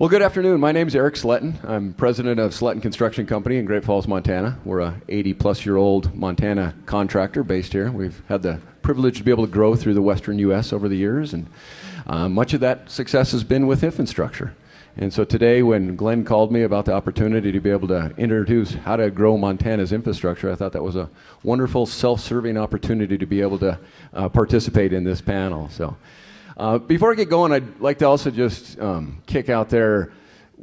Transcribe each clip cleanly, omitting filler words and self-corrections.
Well, good afternoon. My name is Eric Sletton. I'm president of Sletton Construction Company in Great Falls, Montana. We're a 80-plus-year-old Montana contractor based here. We've had the privilege to be able to grow through the western U.S. over the years, and much of that success has been with infrastructure. And so today, when Glenn called me about the opportunity to be able to introduce how to grow Montana's infrastructure, I thought that was a wonderful self-serving opportunity to be able to participate in this panel. So. Before I get going, I'd like to also just kick out there,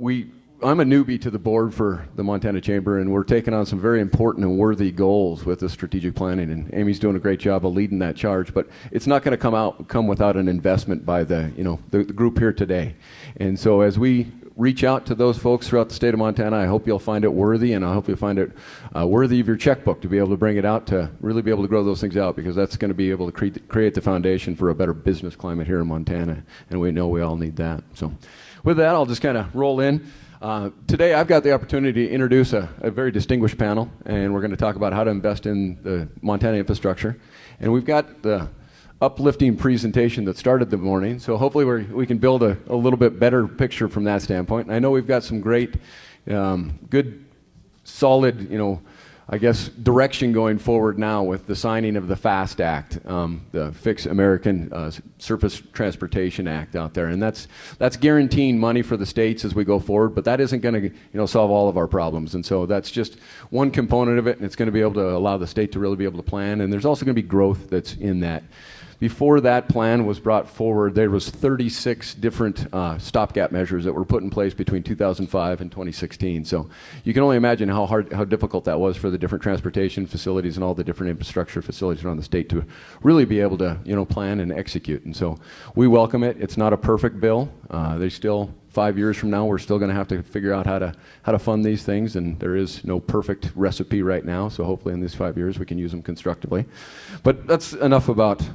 I'm a newbie to the board for the Montana Chamber, and we're taking on some very important and worthy goals with the strategic planning, and Amy's doing a great job of leading that charge, but it's not going to come without an investment by the group here today. And so as we reach out to those folks throughout the state of Montana, I hope you'll find it worthy, and I hope you'll find it worthy of your checkbook to be able to bring it out to really be able to grow those things out, because that's going to be able to create the foundation for a better business climate here in Montana, and we know we all need that. So with that, I'll just kind of roll in. Today I've got the opportunity to introduce a very distinguished panel, and we're going to talk about how to invest in the Montana infrastructure. And we've got the uplifting presentation that started the morning, so hopefully we can build a little bit better picture from that standpoint. And I know we've got some great, good, solid, direction going forward now with the signing of the FAST Act, the Fix American Surface Transportation Act out there, and that's guaranteeing money for the states as we go forward. But that isn't going to solve all of our problems, and so that's just one component of it, and it's going to be able to allow the state to really be able to plan. And there's also going to be growth that's in that. Before that plan was brought forward, there was 36 different stopgap measures that were put in place between 2005 and 2016. So you can only imagine how difficult that was for the different transportation facilities and all the different infrastructure facilities around the state to really be able to plan and execute. And so we welcome it. It's not a perfect bill. There's still 5 years from now, we're still going to have to figure out how to fund these things, and there is no perfect recipe right now. So hopefully, in these 5 years, we can use them constructively. But that's enough about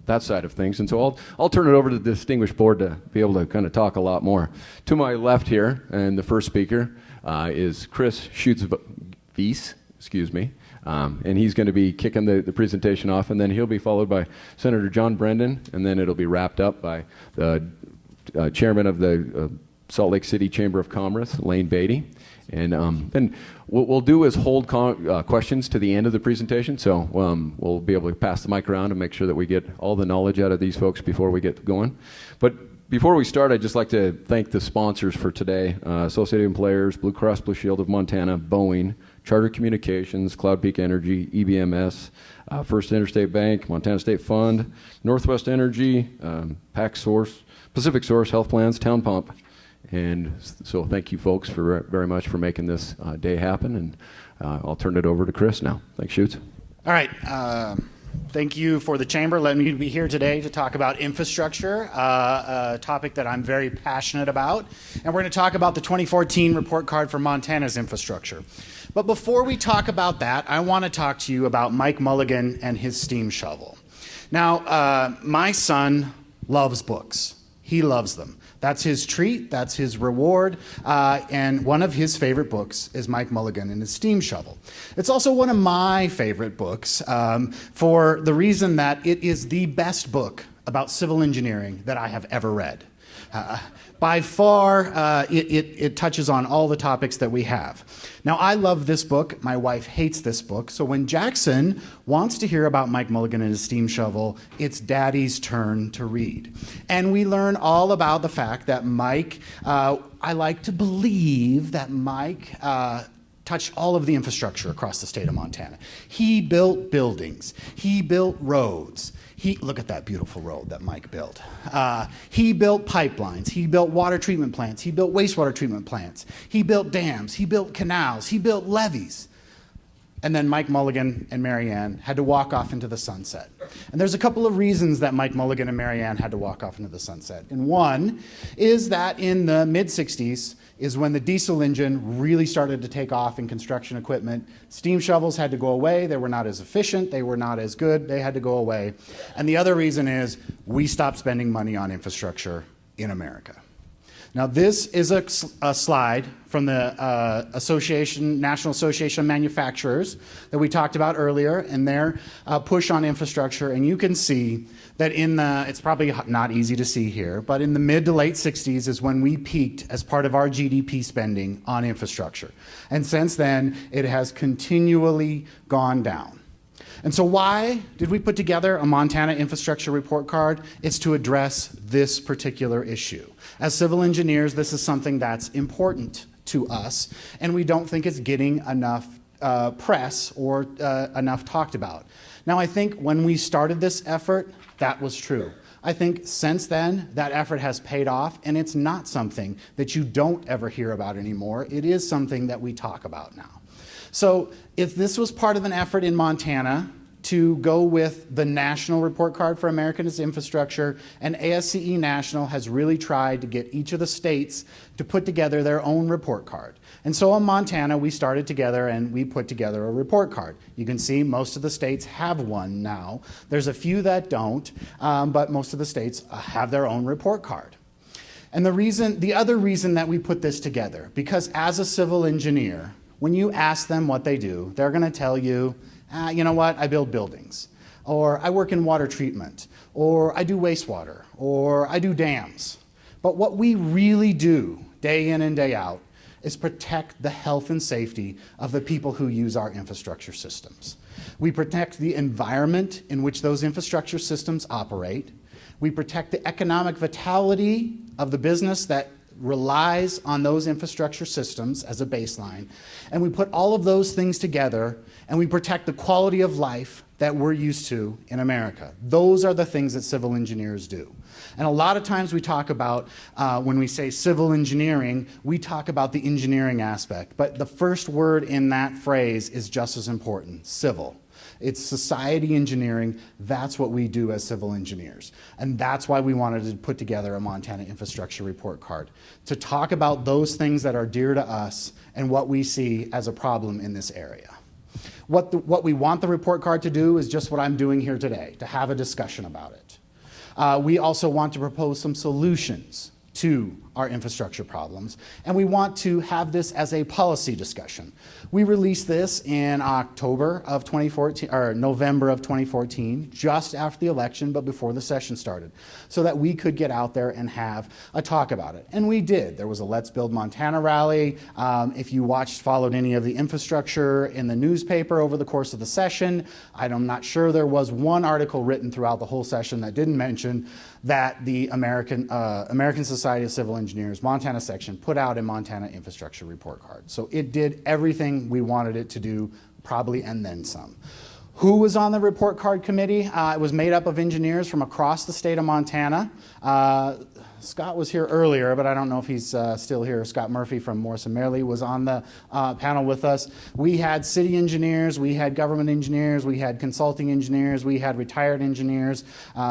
that side of things. And so I'll turn it over to the distinguished board to be able to kind of talk a lot more. To my left here, and the first speaker is Chris Schutz-Wies, and he's going to be kicking the presentation off, and then he'll be followed by Senator John Brendan, and then it'll be wrapped up by the chairman of the Salt Lake City Chamber of Commerce, Lane Beatty. And then what we'll do is hold questions to the end of the presentation. So we'll be able to pass the mic around and make sure that we get all the knowledge out of these folks before we get going. But before we start, I'd just like to thank the sponsors for today: Associated Employers, Blue Cross Blue Shield of Montana, Boeing, Charter Communications, Cloud Peak Energy, EBMS, First Interstate Bank, Montana State Fund, Northwest Energy, Pacific Source Health Plans, Town Pump. And so thank you folks very much for making this day happen, and I'll turn it over to Chris now. Thanks, Schutz. All right. Thank you for the Chamber letting me be here today to talk about infrastructure, a topic that I'm very passionate about. And we're going to talk about the 2014 report card for Montana's infrastructure. But before we talk about that, I want to talk to you about Mike Mulligan and his steam shovel. Now, my son loves books. He loves them. That's his treat, that's his reward, and one of his favorite books is Mike Mulligan and his steam shovel. It's also one of my favorite books for the reason that it is the best book about civil engineering that I have ever read. By far, it touches on all the topics that we have. Now, I love this book. My wife hates this book. So when Jackson wants to hear about Mike Mulligan and his steam shovel, it's Daddy's turn to read. And we learn all about the fact that Mike, I like to believe that Mike touched all of the infrastructure across the state of Montana. He built buildings. He built roads. Look at that beautiful road that Mike built. He built pipelines. He built water treatment plants. He built wastewater treatment plants. He built dams. He built canals. He built levees. And then Mike Mulligan and Mary Ann had to walk off into the sunset. And there's a couple of reasons that Mike Mulligan and Mary Ann had to walk off into the sunset. And one is that in the mid-'60s is when the diesel engine really started to take off in construction equipment. Steam shovels had to go away. They were not as efficient. They were not as good. They had to go away. And the other reason is we stopped spending money on infrastructure in America. Now, this is a slide from the National Association of Manufacturers that we talked about earlier and their push on infrastructure. And you can see that it's probably not easy to see here, but in the mid to late 60s is when we peaked as part of our GDP spending on infrastructure. And since then, it has continually gone down. And so why did we put together a Montana Infrastructure Report Card? It's to address this particular issue. As civil engineers, this is something that's important to us, and we don't think it's getting enough press or enough talked about. Now, I think when we started this effort, that was true. I think since then, that effort has paid off, and it's not something that you don't ever hear about anymore. It is something that we talk about now. So if this was part of an effort in Montana to go with the National Report Card for America's Infrastructure, and ASCE National has really tried to get each of the states to put together their own report card. And so in Montana, we started together and we put together a report card. You can see most of the states have one now. There's a few that don't, but most of the states have their own report card. And the other reason that we put this together, because as a civil engineer, when you ask them what they do, they're going to tell you, you know what, I build buildings, or I work in water treatment, or I do wastewater, or I do dams. But what we really do day in and day out is protect the health and safety of the people who use our infrastructure systems. We protect the environment in which those infrastructure systems operate. We protect the economic vitality of the business that relies on those infrastructure systems as a baseline. And we put all of those things together and we protect the quality of life that we're used to in America. Those are the things that civil engineers do. And a lot of times we talk about, when we say civil engineering, we talk about the engineering aspect. But the first word in that phrase is just as important, civil. It's society engineering. That's what we do as civil engineers. And that's why we wanted to put together a Montana Infrastructure Report Card, to talk about those things that are dear to us and what we see as a problem in this area. What we want the report card to do is just what I'm doing here today, to have a discussion about it. We also want to propose some solutions to our infrastructure problems, and we want to have this as a policy discussion. We released this in October of 2014, or November of 2014, just after the election, but before the session started, so that we could get out there and have a talk about it. And we did. There was a Let's Build Montana rally. If you followed any of the infrastructure in the newspaper over the course of the session, I'm not sure there was one article written throughout the whole session that didn't mention that the American Society of Civil Engineers Montana section put out a Montana Infrastructure Report Card. So it did everything we wanted it to do, probably, and then some. Who was on the report card committee? It was made up of engineers from across the state of Montana. Scott was here earlier, but I don't know if he's still here. Scott Murphy from Morrison Merrily was on the panel with us. We had city engineers, we had government engineers, we had consulting engineers, we had retired engineers,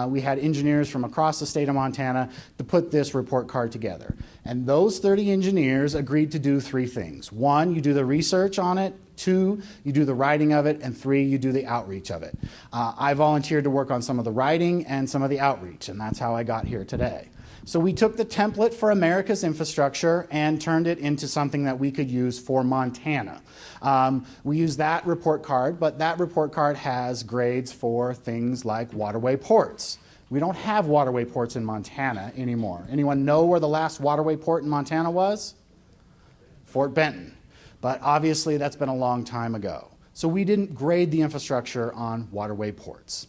we had engineers from across the state of Montana to put this report card together. And those 30 engineers agreed to do three things. One, you do the research on it. Two, you do the writing of it, and three, you do the outreach of it. I volunteered to work on some of the writing and some of the outreach, and that's how I got here today. So we took the template for America's infrastructure and turned it into something that we could use for Montana. We use that report card, but that report card has grades for things like waterway ports. We don't have waterway ports in Montana anymore. Anyone know where the last waterway port in Montana was? Fort Benton. But obviously that's been a long time ago. So we didn't grade the infrastructure on waterway ports.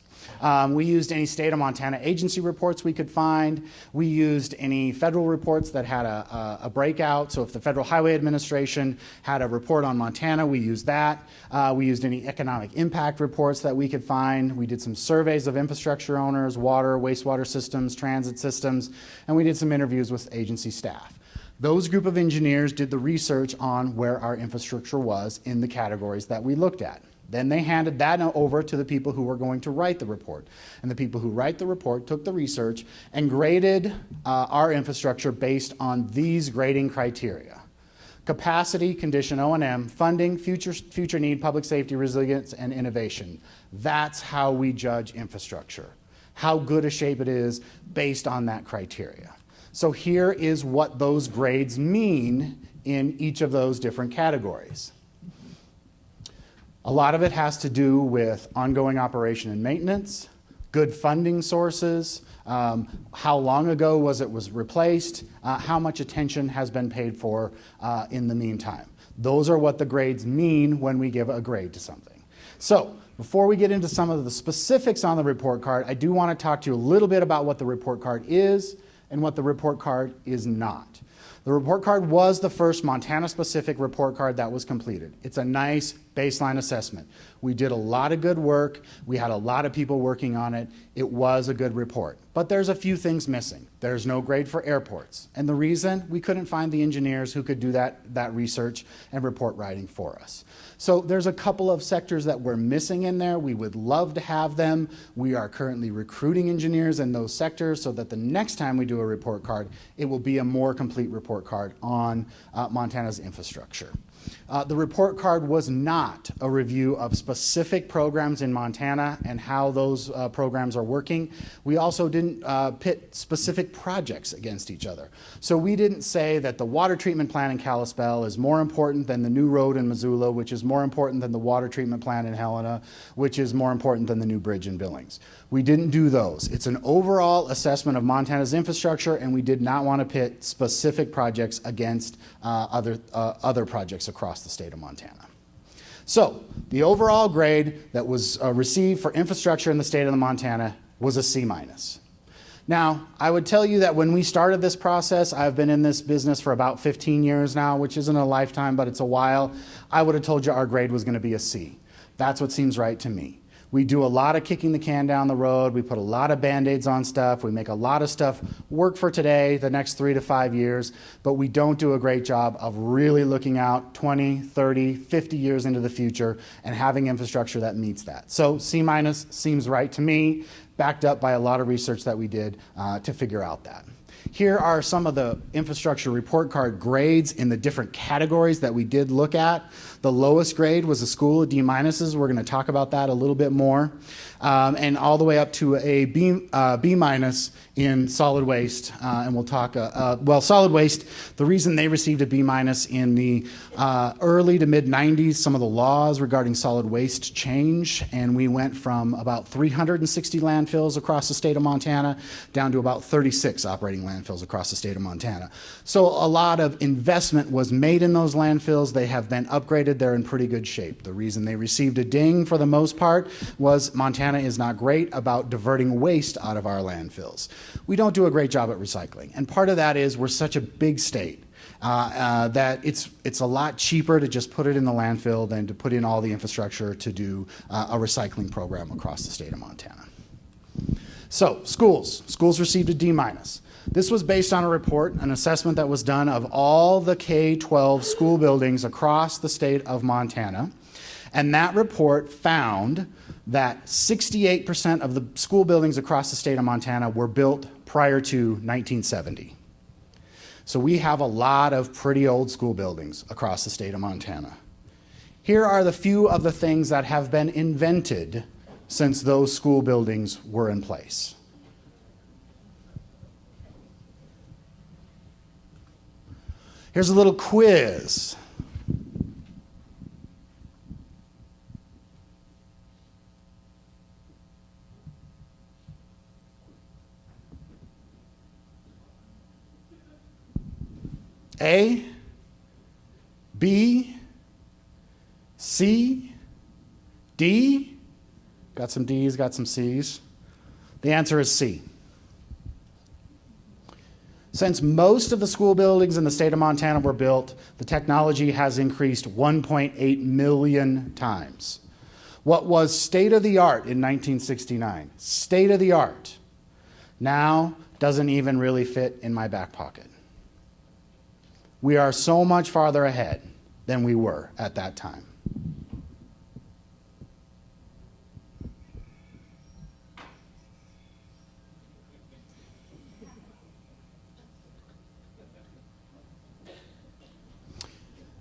We used any state of Montana agency reports we could find. We used any federal reports that had a breakout. So if the Federal Highway Administration had a report on Montana, we used that. We used any economic impact reports that we could find. We did some surveys of infrastructure owners, water, wastewater systems, transit systems, and we did some interviews with agency staff. Those group of engineers did the research on where our infrastructure was in the categories that we looked at. Then they handed that over to the people who were going to write the report. And the people who write the report took the research and graded our infrastructure based on these grading criteria: capacity, condition O&M, funding, future need, public safety, resilience, and innovation. That's how we judge infrastructure, how good a shape it is based on that criteria. So here is what those grades mean in each of those different categories. A lot of it has to do with ongoing operation and maintenance, good funding sources, how long ago was replaced, how much attention has been paid for in the meantime. Those are what the grades mean when we give a grade to something. So before we get into some of the specifics on the report card, I do want to talk to you a little bit about what the report card is and what the report card is not. The report card was the first Montana-specific report card that was completed. It's a nice baseline assessment. We did a lot of good work. We had a lot of people working on it. It was a good report. But there's a few things missing. There's no grade for airports. And the reason, we couldn't find the engineers who could do that research and report writing for us. So there's a couple of sectors that we're missing in there. We would love to have them. We are currently recruiting engineers in those sectors so that the next time we do a report card, it will be a more complete report card on Montana's infrastructure. The report card was not a review of specific programs in Montana and how those programs are working. We also didn't pit specific projects against each other. So we didn't say that the water treatment plant in Kalispell is more important than the new road in Missoula, which is more important than the water treatment plant in Helena, which is more important than the new bridge in Billings. We didn't do those. It's an overall assessment of Montana's infrastructure, and we did not want to pit specific projects against other projects across the state of Montana. So the overall grade that was received for infrastructure in the state of Montana was a C-. Now, I would tell you that when we started this process, I've been in this business for about 15 years now, which isn't a lifetime, but it's a while. I would have told you our grade was going to be a C. That's what seems right to me. We do a lot of kicking the can down the road. We put a lot of Band-Aids on stuff. We make a lot of stuff work for today, the next 3 to 5 years, but we don't do a great job of really looking out 20, 30, 50 years into the future and having infrastructure that meets that. So C- seems right to me, backed up by a lot of research that we did to figure out that. Here are some of the infrastructure report card grades in the different categories that we did look at. The lowest grade was a school of D-. We're going to talk about that a little bit more. And all the way up to a B- in solid waste. And we'll talk, solid waste, the reason they received a B- in the early to mid 90s, some of the laws regarding solid waste changed, and we went from about 360 landfills across the state of Montana down to about 36 operating landfills across the state of Montana. So a lot of investment was made in those landfills. They have been upgraded. They're in pretty good shape. The reason they received a ding for the most part was Montana is not great about diverting waste out of our landfills. We don't do a great job at recycling. And part of that is we're such a big state that it's a lot cheaper to just put it in the landfill than to put in all the infrastructure to do a recycling program across the state of Montana. So schools received a D-. This was based on a report, an assessment that was done of all the K-12 school buildings across the state of Montana. And that report found that 68% of the school buildings across the state of Montana were built prior to 1970. So we have a lot of pretty old school buildings across the state of Montana. Here are the few of the things that have been invented since those school buildings were in place. Here's a little quiz. A, B, C, D. Got some D's, got some C's. The answer is C. Since most of the school buildings in the state of Montana were built, the technology has increased 1.8 million times. What was state-of-the-art in 1969, state-of-the-art, now doesn't even really fit in my back pocket. We are so much farther ahead than we were at that time.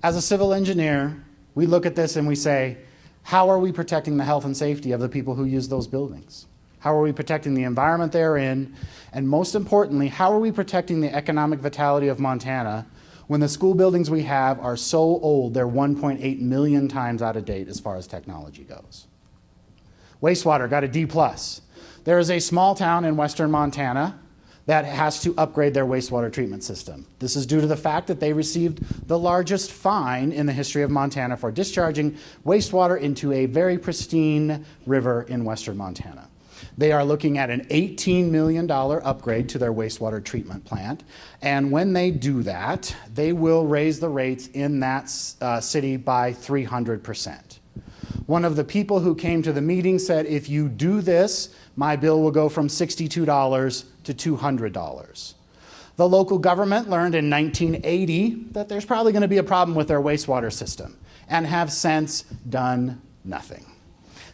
As a civil engineer, we look at this and we say, how are we protecting the health and safety of the people who use those buildings? How are we protecting the environment they're in? And most importantly, how are we protecting the economic vitality of Montana when the school buildings we have are so old they're 1.8 million times out of date as far as technology goes? Wastewater got a D+. There is a small town in western Montana that has to upgrade their wastewater treatment system. This is due to the fact that they received the largest fine in the history of Montana for discharging wastewater into a very pristine river in western Montana. They are looking at an $18 million upgrade to their wastewater treatment plant, and when they do that, they will raise the rates in that city by 300%. One of the people who came to the meeting said, if you do this, my bill will go from $62 to $200. The local government learned in 1980 that there's probably going to be a problem with their wastewater system and have since done nothing.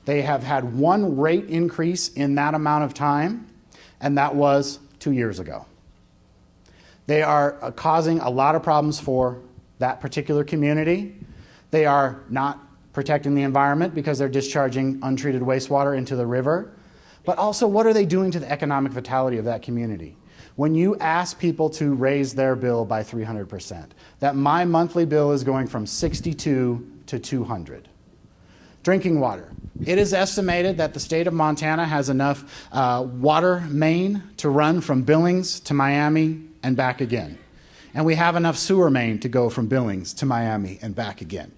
They have had one rate increase in that amount of time, and that was 2 years ago. They are causing a lot of problems for that particular community. They are not protecting the environment because they're discharging untreated wastewater into the river. But also, what are they doing to the economic vitality of that community? When you ask people to raise their bill by 300%, that my monthly bill is going from 62 to 200. Drinking water. It is estimated that the state of Montana has enough water main to run from Billings to Miami and back again. And we have enough sewer main to go from Billings to Miami and back again.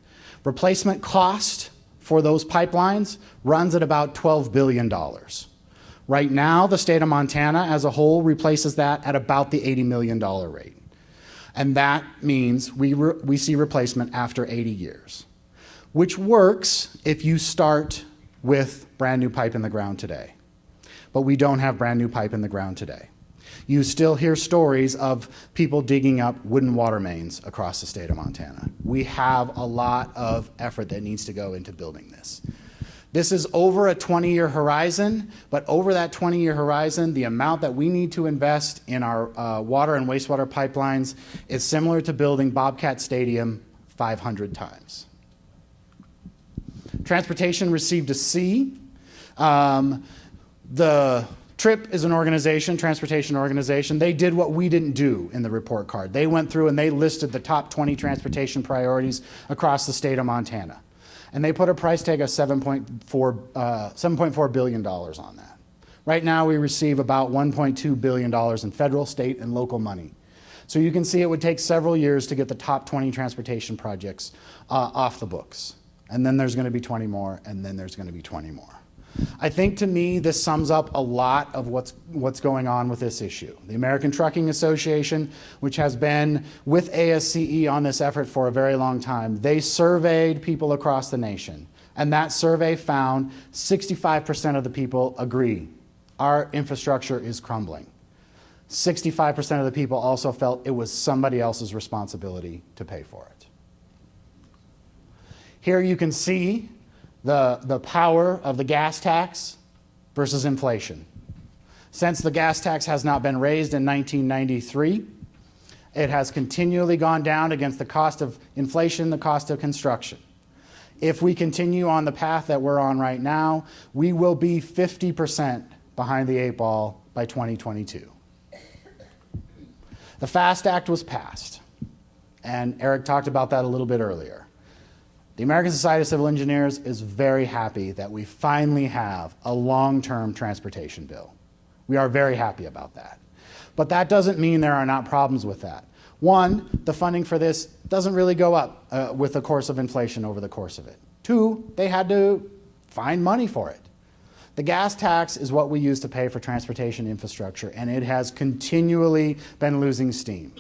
Replacement cost for those pipelines runs at about $12 billion. Right now, the state of Montana as a whole replaces that at about the $80 million rate. And that means we see replacement after 80 years, which works if you start with brand new pipe in the ground today. But we don't have brand new pipe in the ground today. You still hear stories of people digging up wooden water mains across the state of Montana. We have a lot of effort that needs to go into building this. This is over a 20-year horizon, but over that 20-year horizon, the amount that we need to invest in our water and wastewater pipelines is similar to building Bobcat Stadium 500 times. Transportation received a C. The TRIP is an organization, transportation organization. They did what we didn't do in the report card. They went through and they listed the top 20 transportation priorities across the state of Montana. And they put a price tag of $7.4 billion on that. Right now, we receive about $1.2 billion in federal, state, and local money. So you can see it would take several years to get the top 20 transportation projects off the books. And then there's going to be 20 more, and then there's going to be 20 more. I think, to me, this sums up a lot of what's going on with this issue. The American Trucking Association, which has been with ASCE on this effort for a very long time, they surveyed people across the nation, and that survey found 65% of the people agree our infrastructure is crumbling. 65% of the people also felt it was somebody else's responsibility to pay for it. Here you can see the power of the gas tax versus inflation. Since the gas tax has not been raised in 1993, it has continually gone down against the cost of inflation, the cost of construction. If we continue on the path that we're on right now, we will be 50% behind the 8 ball by 2022. The FAST Act was passed, and Eric talked about that a little bit earlier. The American Society of Civil Engineers is very happy that we finally have a long-term transportation bill. We are very happy about that. But that doesn't mean there are not problems with that. One, the funding for this doesn't really go up with the course of inflation over the course of it. Two, they had to find money for it. The gas tax is what we use to pay for transportation infrastructure, and it has continually been losing steam.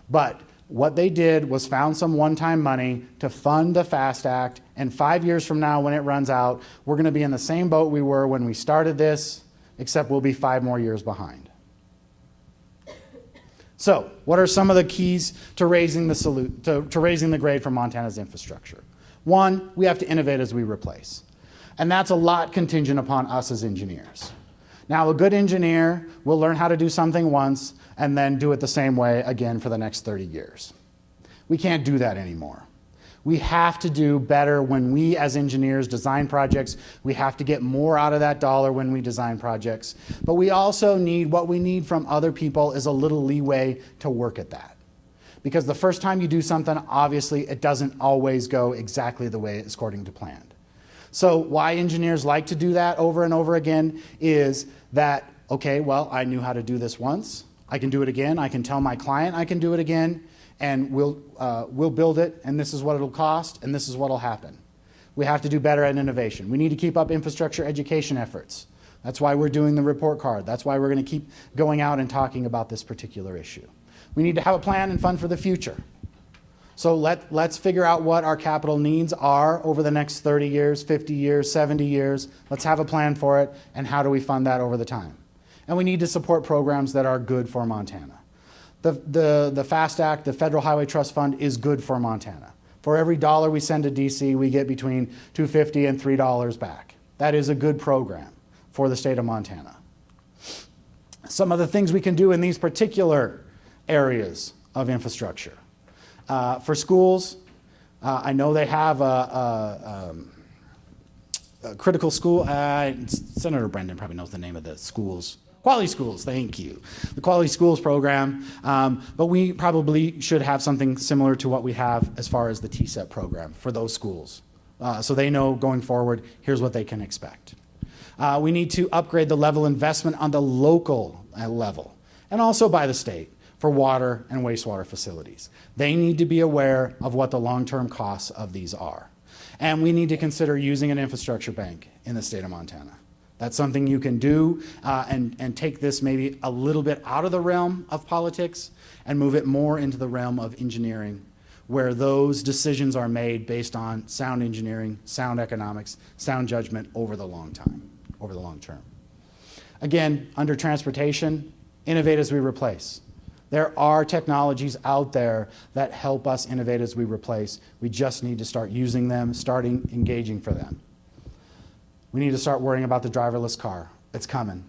But what they did was found some one-time money to fund the FAST Act, and 5 years from now when it runs out, we're going to be in the same boat we were when we started this, except we'll be 5 more years behind. So, what are some of the keys to raising the grade for Montana's infrastructure? One, we have to innovate as we replace. And that's a lot contingent upon us as engineers. Now, a good engineer will learn how to do something once and then do it the same way again for the next 30 years. We can't do that anymore. We have to do better when we as engineers design projects. We have to get more out of that dollar when we design projects. But we also need, what we need from other people is a little leeway to work at that. Because the first time you do something, obviously it doesn't always go exactly the way it's according to plan. So why engineers like to do that over and over again is that, okay, well, I knew how to do this once. I can do it again. I can tell my client I can do it again. And we'll build it, and this is what it'll cost, and this is what'll happen. We have to do better at innovation. We need to keep up infrastructure education efforts. That's why we're doing the report card. That's why we're going to keep going out and talking about this particular issue. We need to have a plan and fund for the future. So let's figure out what our capital needs are over the next 30 years, 50 years, 70 years. Let's have a plan for it, and how do we fund that over the time? And we need to support programs that are good for Montana. The FAST Act, the Federal Highway Trust Fund, is good for Montana. For every dollar we send to DC, we get between $2.50 and $3 back. That is a good program for the state of Montana. Some of the things we can do in these particular areas of infrastructure. For schools, I know they have a critical school. Senator Brendan probably knows the name of the schools. Quality Schools, thank you. The Quality Schools program, but we probably should have something similar to what we have as far as the TSEP program for those schools. So they know going forward, here's what they can expect. We need to upgrade the level investment on the local level and also by the state for water and wastewater facilities. They need to be aware of what the long-term costs of these are. And we need to consider using an infrastructure bank in the state of Montana. That's something you can do and take this maybe a little bit out of the realm of politics and move it more into the realm of engineering, where those decisions are made based on sound engineering, sound economics, sound judgment over the long term. Again, under transportation, innovate as we replace. There are technologies out there that help us innovate as we replace. We just need to start using them, starting engaging for them. We need to start worrying about the driverless car. It's coming.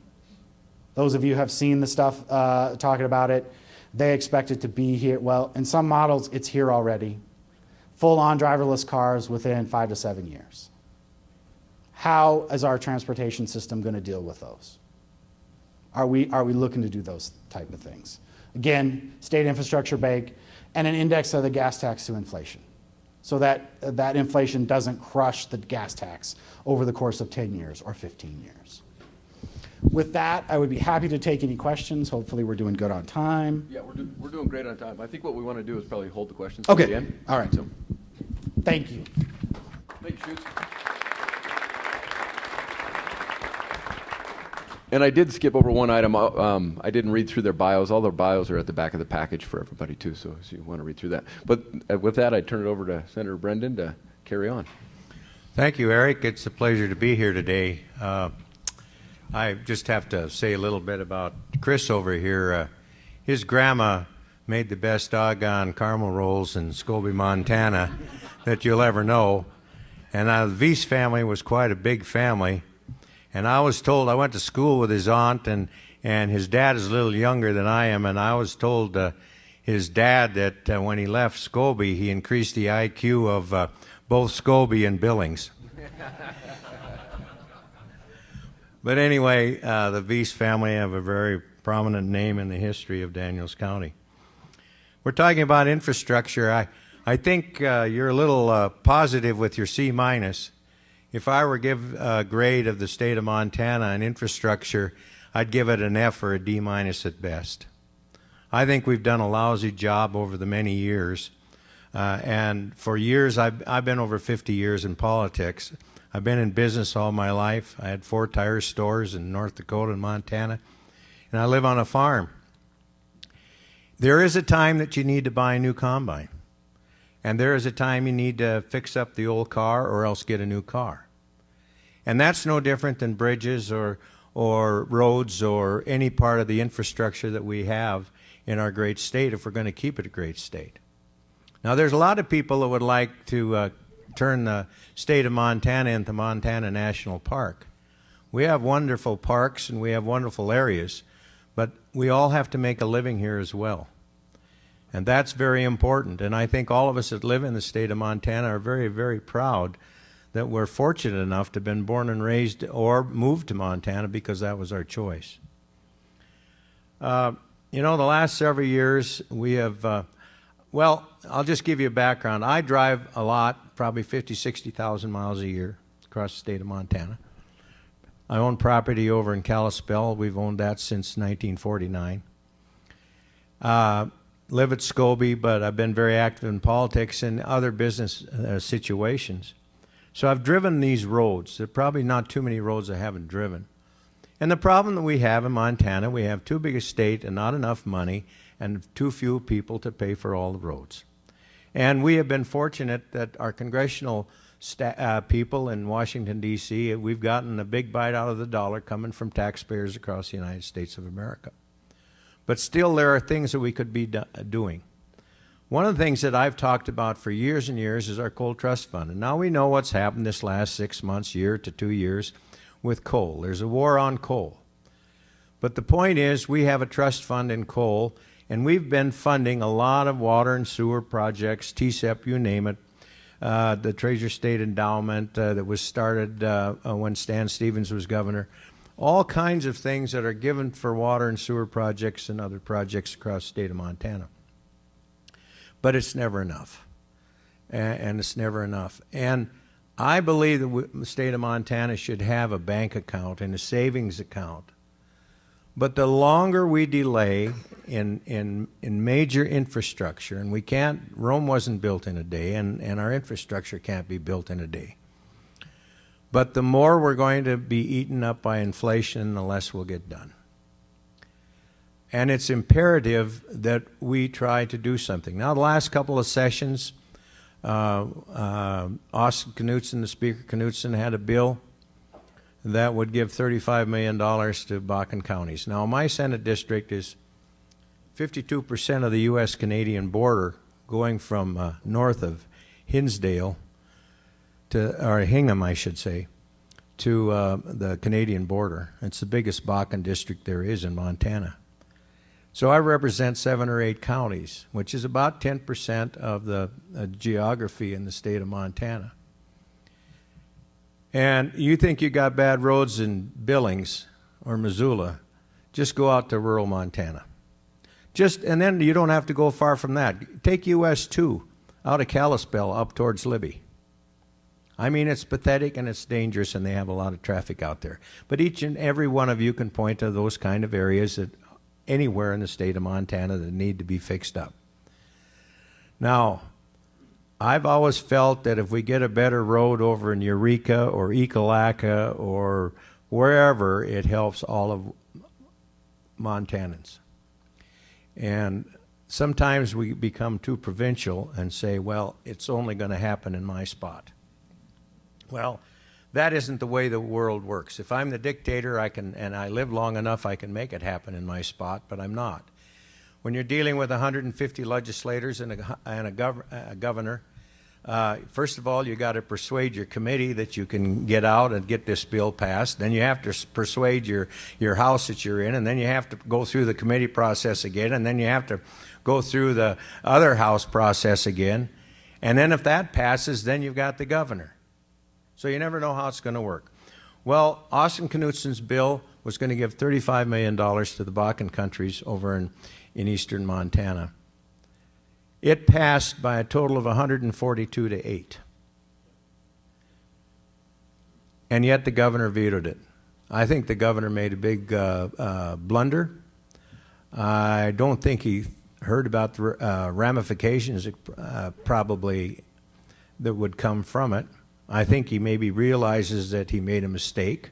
Those of you who have seen the stuff talking about it, they expect it to be here. Well, in some models, it's here already. Full-on driverless cars within 5 to 7 years. How is our transportation system going to deal with those? Are we looking to do those type of things? Again, state infrastructure bank and an index of the gas tax to inflation, so that that inflation doesn't crush the gas tax over the course of 10 years or 15 years. With that, I would be happy to take any questions. Hopefully we're doing good on time. Yeah, we're doing great on time. I think what we want to do is probably hold the questions okay. to the end. All right. So, thank you. Thanks, Shoots. And I did skip over one item. I didn't read through their bios. All their bios are at the back of the package for everybody, too, so you want to read through that. But with that, I turn it over to Senator Brendan to carry on. Thank you, Eric. It's a pleasure to be here today. I just have to say a little bit about Chris over here. His grandma made the best doggone caramel rolls in Scobie, Montana that you'll ever know. And the Weiss family was quite a big family. And I was told, I went to school with his aunt, and his dad is a little younger than I am, and I was told his dad that when he left Scobie, he increased the IQ of both Scobie and Billings. But anyway, the Weiss family have a very prominent name in the history of Daniels County. We're talking about infrastructure. I think you're a little positive with your C-. If I were to give a grade of the state of Montana on infrastructure, I'd give it an F or a D- at best. I think we've done a lousy job over the many years. And for years, I've been over 50 years in politics. I've been in business all my life. I had 4 tire stores in North Dakota and Montana, and I live on a farm. There is a time that you need to buy a new combine, and there is a time you need to fix up the old car or else get a new car. And that's no different than bridges or roads or any part of the infrastructure that we have in our great state if we're going to keep it a great state. Now, there's a lot of people that would like to turn the state of Montana into Montana National Park. We have wonderful parks and we have wonderful areas, but we all have to make a living here as well. And that's very important. And I think all of us that live in the state of Montana are very, very proud that we're fortunate enough to have been born and raised or moved to Montana because that was our choice. You know, the last several years we have, well, I'll just give you a background. I drive a lot, probably 50, 60,000 miles a year across the state of Montana. I own property over in Kalispell. We've owned that since 1949. Live at Scobie, but I've been very active in politics and other business situations. So I've driven these roads. There are probably not too many roads I haven't driven. And the problem that we have in Montana, we have too big a state and not enough money and too few people to pay for all the roads. And we have been fortunate that our congressional people in Washington, D.C., we've gotten a big bite out of the dollar coming from taxpayers across the United States of America. But still, there are things that we could be doing. One of the things that I've talked about for years and years is our coal trust fund. And now we know what's happened this last 6 months, year to 2 years with coal. There's a war on coal. But the point is, we have a trust fund in coal, and we've been funding a lot of water and sewer projects, TSEP, you name it, the Treasure State Endowment that was started when Stan Stevens was governor. All kinds of things that are given for water and sewer projects and other projects across the state of Montana. But it's never enough. And it's never enough. And I believe that the state of Montana should have a bank account and a savings account. But the longer we delay in major infrastructure, and we can't, Rome wasn't built in a day, and our infrastructure can't be built in a day. But the more we're going to be eaten up by inflation, the less we'll get done. And it's imperative that we try to do something. Now, the last couple of sessions, Austin Knutson, the Speaker Knutson, had a bill that would give $35 million to Bakken counties. Now, my Senate district is 52% of the U.S.-Canadian border, going from north of Hinsdale or Hingham, I should say, to the Canadian border. It's the biggest Bakken district there is in Montana. So I represent 7 or 8 counties, which is about 10% of the geography in the state of Montana. And you think you got bad roads in Billings or Missoula, just go out to rural Montana. And then you don't have to go far from that. Take US 2 out of Kalispell up towards Libby. I mean, it's pathetic and it's dangerous, and they have a lot of traffic out there. But each and every one of you can point to those kind of areas that anywhere in the state of Montana that need to be fixed up. Now, I've always felt that if we get a better road over in Eureka or Ekalaka or wherever, it helps all of Montanans. And sometimes we become too provincial and say, well, it's only going to happen in my spot. Well, that isn't the way the world works. If I'm the dictator, and I live long enough, I can make it happen in my spot, but I'm not. When you're dealing with 150 legislators and a governor, first of all, you got to persuade your committee that you can get out and get this bill passed. Then you have to persuade your house that you're in, and then you have to go through the committee process again, and then you have to go through the other house process again. And then if that passes, then you've got the governor. So you never know how it's going to work. Well, Austin Knutson's bill was going to give $35 million to the Bakken countries over in eastern Montana. It passed by a total of 142 to 8. And yet the governor vetoed it. I think the governor made a big blunder. I don't think he heard about the ramifications probably that would come from it. I think he maybe realizes that he made a mistake.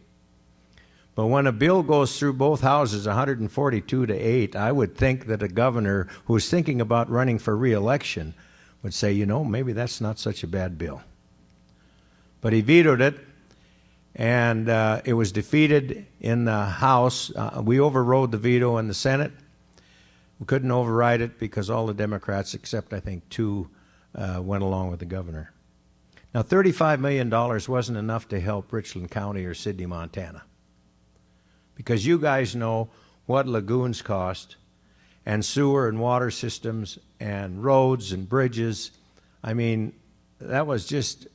But when a bill goes through both houses 142 to 8, I would think that a governor who's thinking about running for re-election would say, you know, maybe that's not such a bad bill. But he vetoed it, and it was defeated in the House. We overrode the veto in the Senate. We couldn't override it because all the Democrats, except I think 2, went along with the governor. Now, $35 million wasn't enough to help Richland County or Sidney, Montana, because you guys know what lagoons cost and sewer and water systems and roads and bridges. I mean, that was just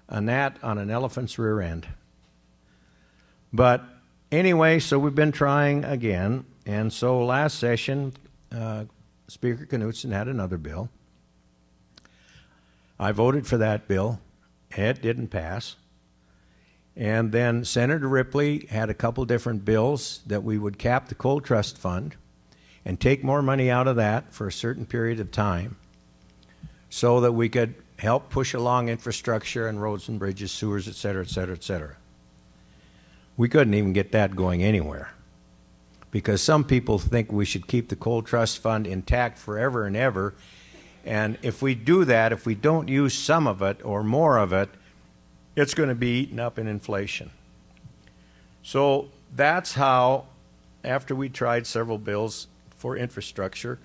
a gnat on an elephant's rear end. But anyway, so we've been trying again, and so last session, Speaker Knutson had another bill. I voted for that bill. It didn't pass. And then Senator Ripley had a couple different bills that we would cap the coal trust fund and take more money out of that for a certain period of time so that we could help push along infrastructure and roads and bridges, sewers, et cetera, et cetera, et cetera. We couldn't even get that going anywhere because some people think we should keep the coal trust fund intact forever and ever. And if we do that, if we don't use some of it or more of it, it's going to be eaten up in inflation. So that's how, after we tried several bills for infrastructure,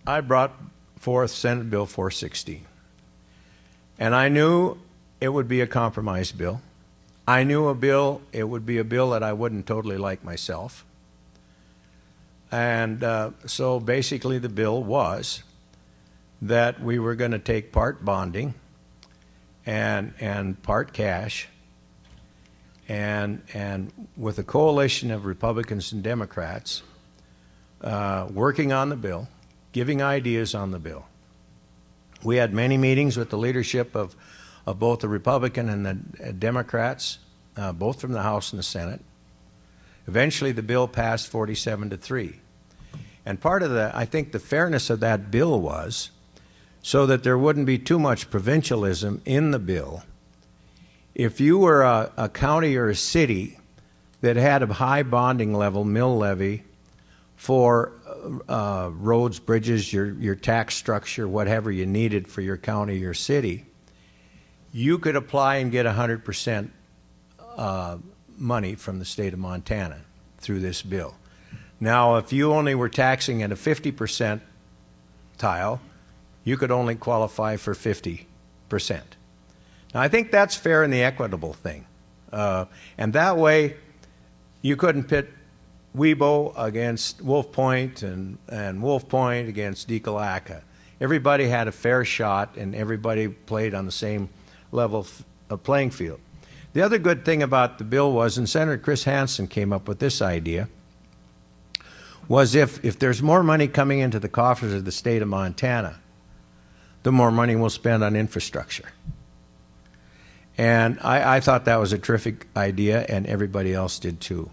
I brought forth Senate Bill 416. And I knew it would be a compromise bill. I knew it would be a bill that I wouldn't totally like myself. And so basically the bill was that we were going to take part bonding and part cash, and with a coalition of Republicans and Democrats working on the bill, giving ideas on the bill. We had many meetings with the leadership of both the Republican and the Democrats, both from the House and the Senate. Eventually the bill passed 47-3. And part of I think the fairness of that bill was so that there wouldn't be too much provincialism in the bill. If you were a county or a city that had a high bonding level, mill levy, for roads, bridges, your tax structure, whatever you needed for your county or city, you could apply and get 100% money from the state of Montana through this bill. Now, if you only were taxing at a 50% tile, you could only qualify for 50%. Now, I think that's fair and the equitable thing. And that way, you couldn't pit Webo against Wolf Point and Wolf Point against Dekalaka. Everybody had a fair shot, and everybody played on the same level of playing field. The other good thing about the bill was, and Senator Chris Hansen came up with this idea, was if there's more money coming into the coffers of the state of Montana, the more money we'll spend on infrastructure. And I thought that was a terrific idea, and everybody else did too.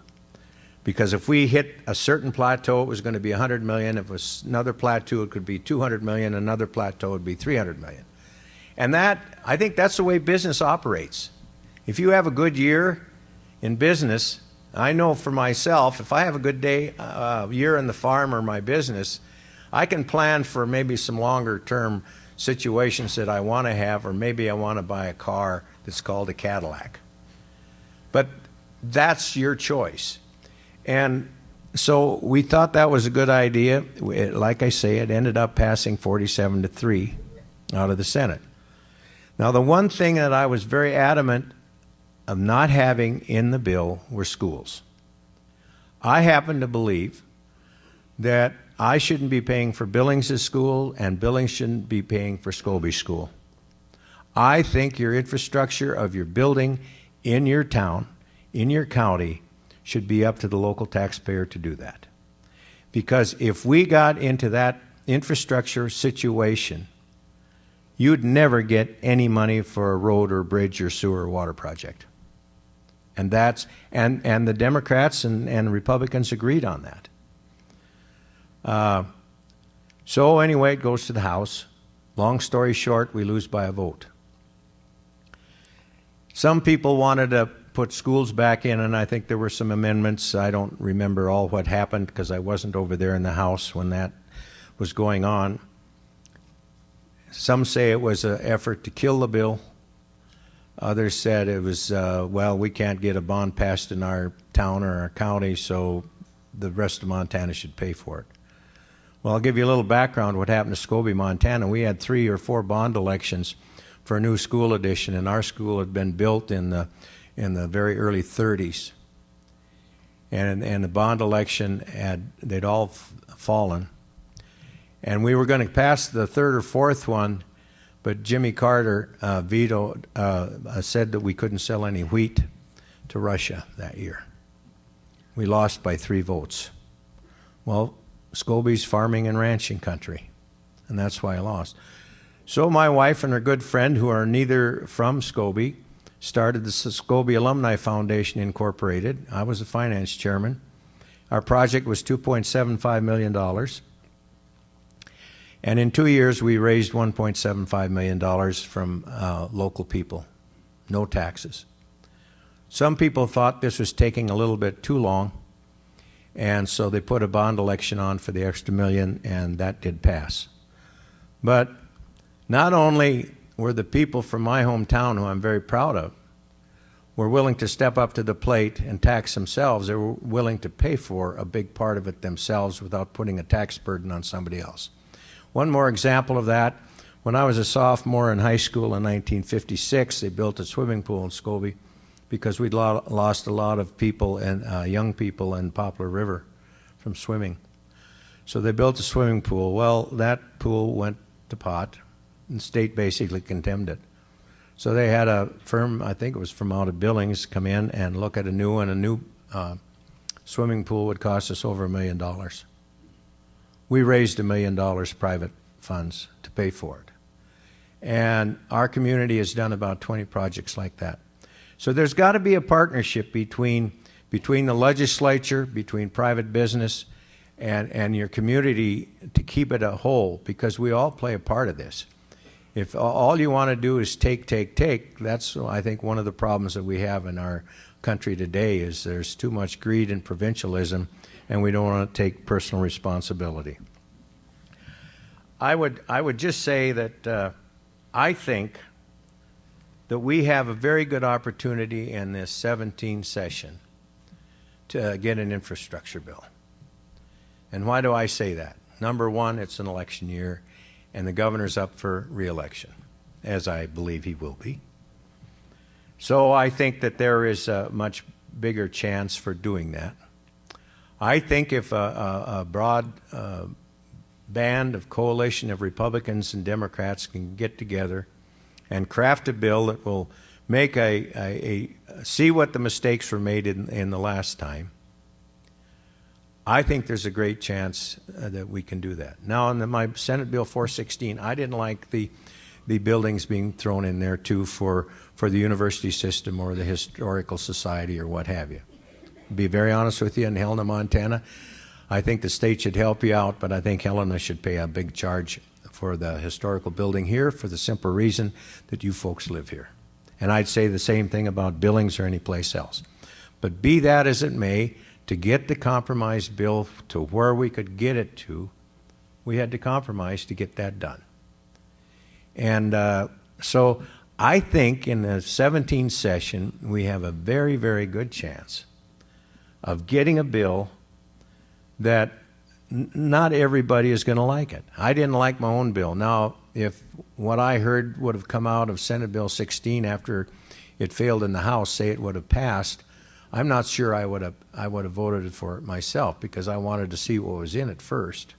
Because if we hit a certain plateau, it was going to be $100 million. If it was another plateau, it could be $200 million. Another plateau would be $300 million. And I think that's the way business operates. If you have a good year in business, I know for myself, if I have a good year in the farm or my business, I can plan for maybe some longer term situations that I want to have, or maybe I want to buy a car that's called a Cadillac. But that's your choice. And so we thought that was a good idea. Like I say, it ended up passing 47-3 out of the Senate. Now, the one thing that I was very adamant of not having in the bill were schools. I happen to believe that I shouldn't be paying for Billings' school, and Billings shouldn't be paying for Scobie's school. I think your infrastructure of your building in your town, in your county, should be up to the local taxpayer to do that. Because if we got into that infrastructure situation, you'd never get any money for a road or bridge or sewer or water project. And the Democrats and Republicans agreed on that. So anyway, it goes to the House. Long story short, we lose by a vote. Some people wanted to put schools back in, and I think there were some amendments. I don't remember all what happened because I wasn't over there in the House when that was going on. Some say it was an effort to kill the bill. Others said it was, well, we can't get a bond passed in our town or our county, so the rest of Montana should pay for it. Well, I'll give you a little background what happened to Scobie, Montana. We had 3 or 4 bond elections for a new school addition, and our school had been built in the very early 30s. and the bond election they'd all fallen. And we were going to pass the third or fourth one, but Jimmy Carter vetoed, said that we couldn't sell any wheat to Russia that year. We lost by 3 votes. Well, Scobie's farming and ranching country, and that's why I lost. So my wife and her good friend, who are neither from Scobie, started the Scobie Alumni Foundation Incorporated. I was the finance chairman. Our project was $2.75 million. And in 2 years, we raised $1.75 million from local people, no taxes. Some people thought this was taking a little bit too long, and so they put a bond election on for the extra million, and that did pass. But not only were the people from my hometown, who I'm very proud of, were willing to step up to the plate and tax themselves, they were willing to pay for a big part of it themselves without putting a tax burden on somebody else. One more example of that, when I was a sophomore in high school in 1956, they built a swimming pool in Scobie because we'd lost a lot of people, and young people in Poplar River from swimming. So they built a swimming pool. Well, that pool went to pot, and the state basically condemned it. So they had a firm, I think it was from out of Billings, come in and look at a new one. A new swimming pool would cost us over $1 million. We raised $1 million private funds to pay for it. And our community has done about 20 projects like that. So there's got to be a partnership between the legislature, between private business, and your community to keep it a whole, because we all play a part of this. If all you want to do is take, that's, I think, one of the problems that we have in our country today is there's too much greed and provincialism, and we don't want to take personal responsibility. I would just say that I think that we have a very good opportunity in this 17th session to get an infrastructure bill. And why do I say that? Number one, it's an election year, and the governor's up for re-election, as I believe he will be. So I think that there is a much bigger chance for doing that. I think if a broad band of coalition of Republicans and Democrats can get together and craft a bill that will make see what the mistakes were made in the last time, I think there's a great chance that we can do that. Now, on my Senate Bill 416, I didn't like the buildings being thrown in there too for the university system or the historical society or what have you. To be very honest with you, in Helena, Montana, I think the state should help you out, but I think Helena should pay a big charge for the historical building here for the simple reason that you folks live here. And I'd say the same thing about Billings or any place else. But be that as it may, to get the compromise bill to where we could get it to, we had to compromise to get that done. And so I think in the 17th session, we have a very, very good chance of getting a bill that not everybody is going to like it. I didn't like my own bill. Now, if what I heard would have come out of Senate Bill 16 after it failed in the House, say it would have passed, I'm not sure I would have voted for it myself, because I wanted to see what was in it first.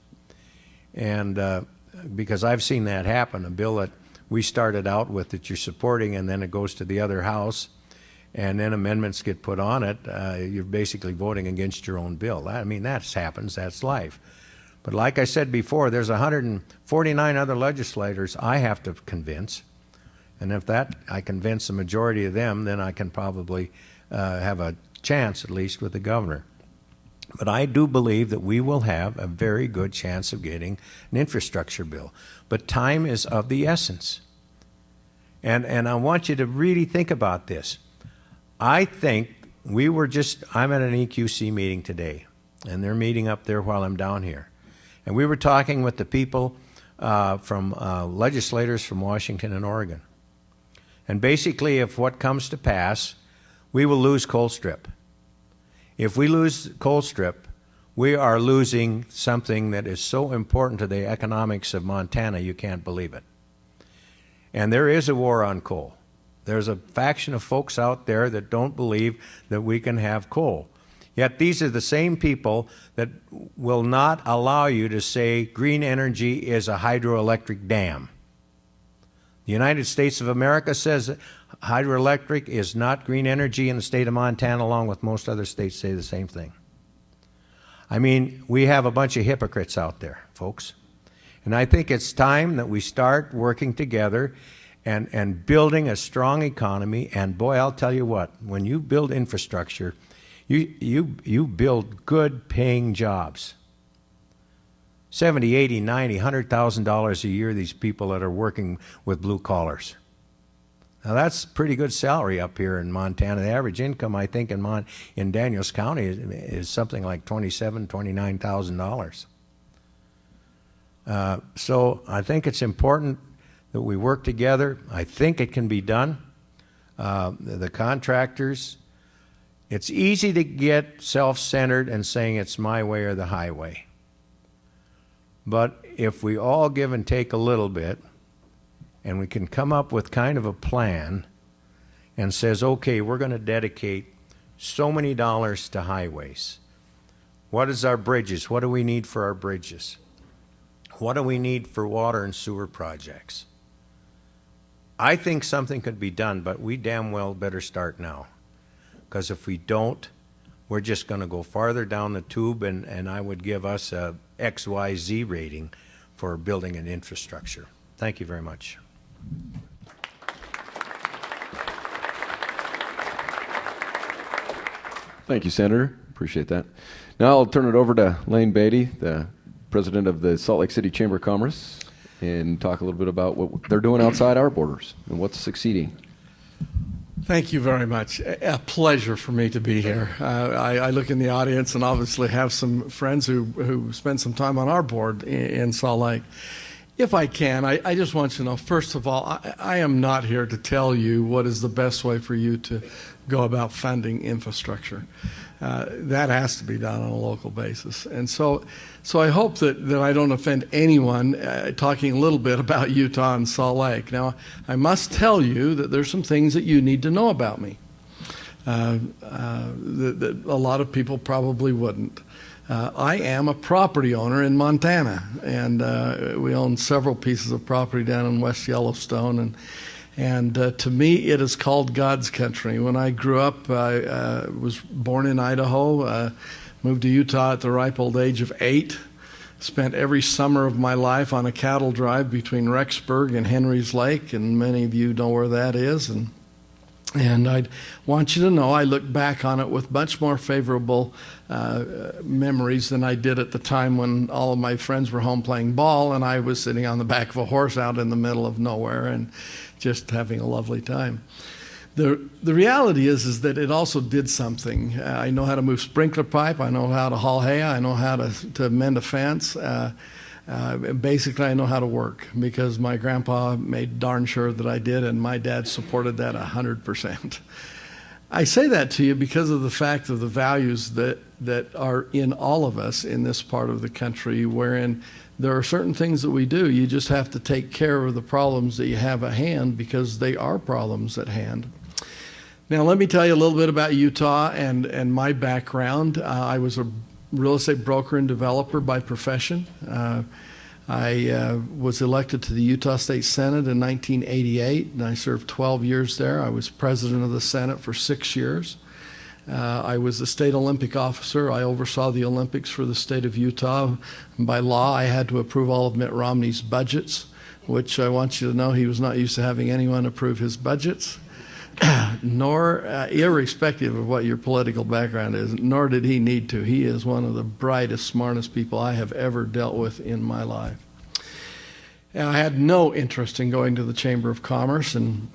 And because I've seen that happen, a bill that we started out with that you're supporting, and then it goes to the other house, and then amendments get put on it, you're basically voting against your own bill. I mean, that happens, that's life. But like I said before, there's 149 other legislators I have to convince, and if I convince the majority of them, then I can probably have a chance, at least, with the governor. But I do believe that we will have a very good chance of getting an infrastructure bill. But time is of the essence. And I want you to really think about this. I think I'm at an EQC meeting today, and they're meeting up there while I'm down here. And we were talking with the people from legislators from Washington and Oregon. And basically, if what comes to pass, we will lose Colstrip. If we lose Colstrip, we are losing something that is so important to the economics of Montana, you can't believe it. And there is a war on coal. There's a faction of folks out there that don't believe that we can have coal. Yet these are the same people that will not allow you to say green energy is a hydroelectric dam. The United States of America says hydroelectric is not green energy, and the state of Montana, along with most other states, say the same thing. I mean, we have a bunch of hypocrites out there, folks. And I think it's time that we start working together and building a strong economy. And boy, I'll tell you what, when you build infrastructure, you build good paying jobs. $70, $80, $90, $100,000 a year, these people that are working with blue collars. Now that's pretty good salary up here in Montana. The average income, I think, in Daniels County is something like $27,000, $29,000. So I think it's important that we work together. I think it can be done. The contractors, it's easy to get self-centered and saying it's my way or the highway. But if we all give and take a little bit, and we can come up with kind of a plan and says, okay, we're going to dedicate so many dollars to highways. What is our bridges? What do we need for our bridges? What do we need for water and sewer projects? I think something could be done, but we damn well better start now. Because if we don't, we're just going to go farther down the tube, and I would give us a XYZ rating for building an infrastructure. Thank you very much. Thank you, Senator. Appreciate that. Now I'll turn it over to Lane Beatty, the president of the Salt Lake City Chamber of Commerce, and talk a little bit about what they're doing outside our borders and what's succeeding. Thank you very much. A pleasure for me to be here. I look in the audience and obviously have some friends who spend some time on our board in Salt Lake. If I can, I just want you to know, first of all, I am not here to tell you what is the best way for you to go about funding infrastructure. That has to be done on a local basis. And so I hope that I don't offend anyone talking a little bit about Utah and Salt Lake. Now, I must tell you that there's some things that you need to know about me that a lot of people probably wouldn't. I am a property owner in Montana, and we own several pieces of property down in West Yellowstone, and to me it is called God's country. When I grew up, I was born in Idaho, moved to Utah at the ripe old age of 8, spent every summer of my life on a cattle drive between Rexburg and Henry's Lake, and many of you know where that is, and I want you to know I look back on it with much more favorable memories than I did at the time when all of my friends were home playing ball and I was sitting on the back of a horse out in the middle of nowhere and just having a lovely time. The reality is that it also did something. I know how to move sprinkler pipe. I know how to haul hay. I know how to mend a fence. Basically, I know how to work because my grandpa made darn sure that I did, and my dad supported that 100%. I say that to you because of the fact of the values that are in all of us in this part of the country, wherein there are certain things that we do. You just have to take care of the problems that you have at hand because they are problems at hand. Now, let me tell you a little bit about Utah and my background. I was a real estate broker and developer by profession. I was elected to the Utah State Senate in 1988, and I served 12 years there. I was president of the Senate for 6 years. I was the state Olympic officer. I oversaw the Olympics for the state of Utah. By law, I had to approve all of Mitt Romney's budgets, which I want you to know he was not used to having anyone approve his budgets. Nor, irrespective of what your political background is, nor did he need to. He is one of the brightest, smartest people I have ever dealt with in my life. And I had no interest in going to the Chamber of Commerce, and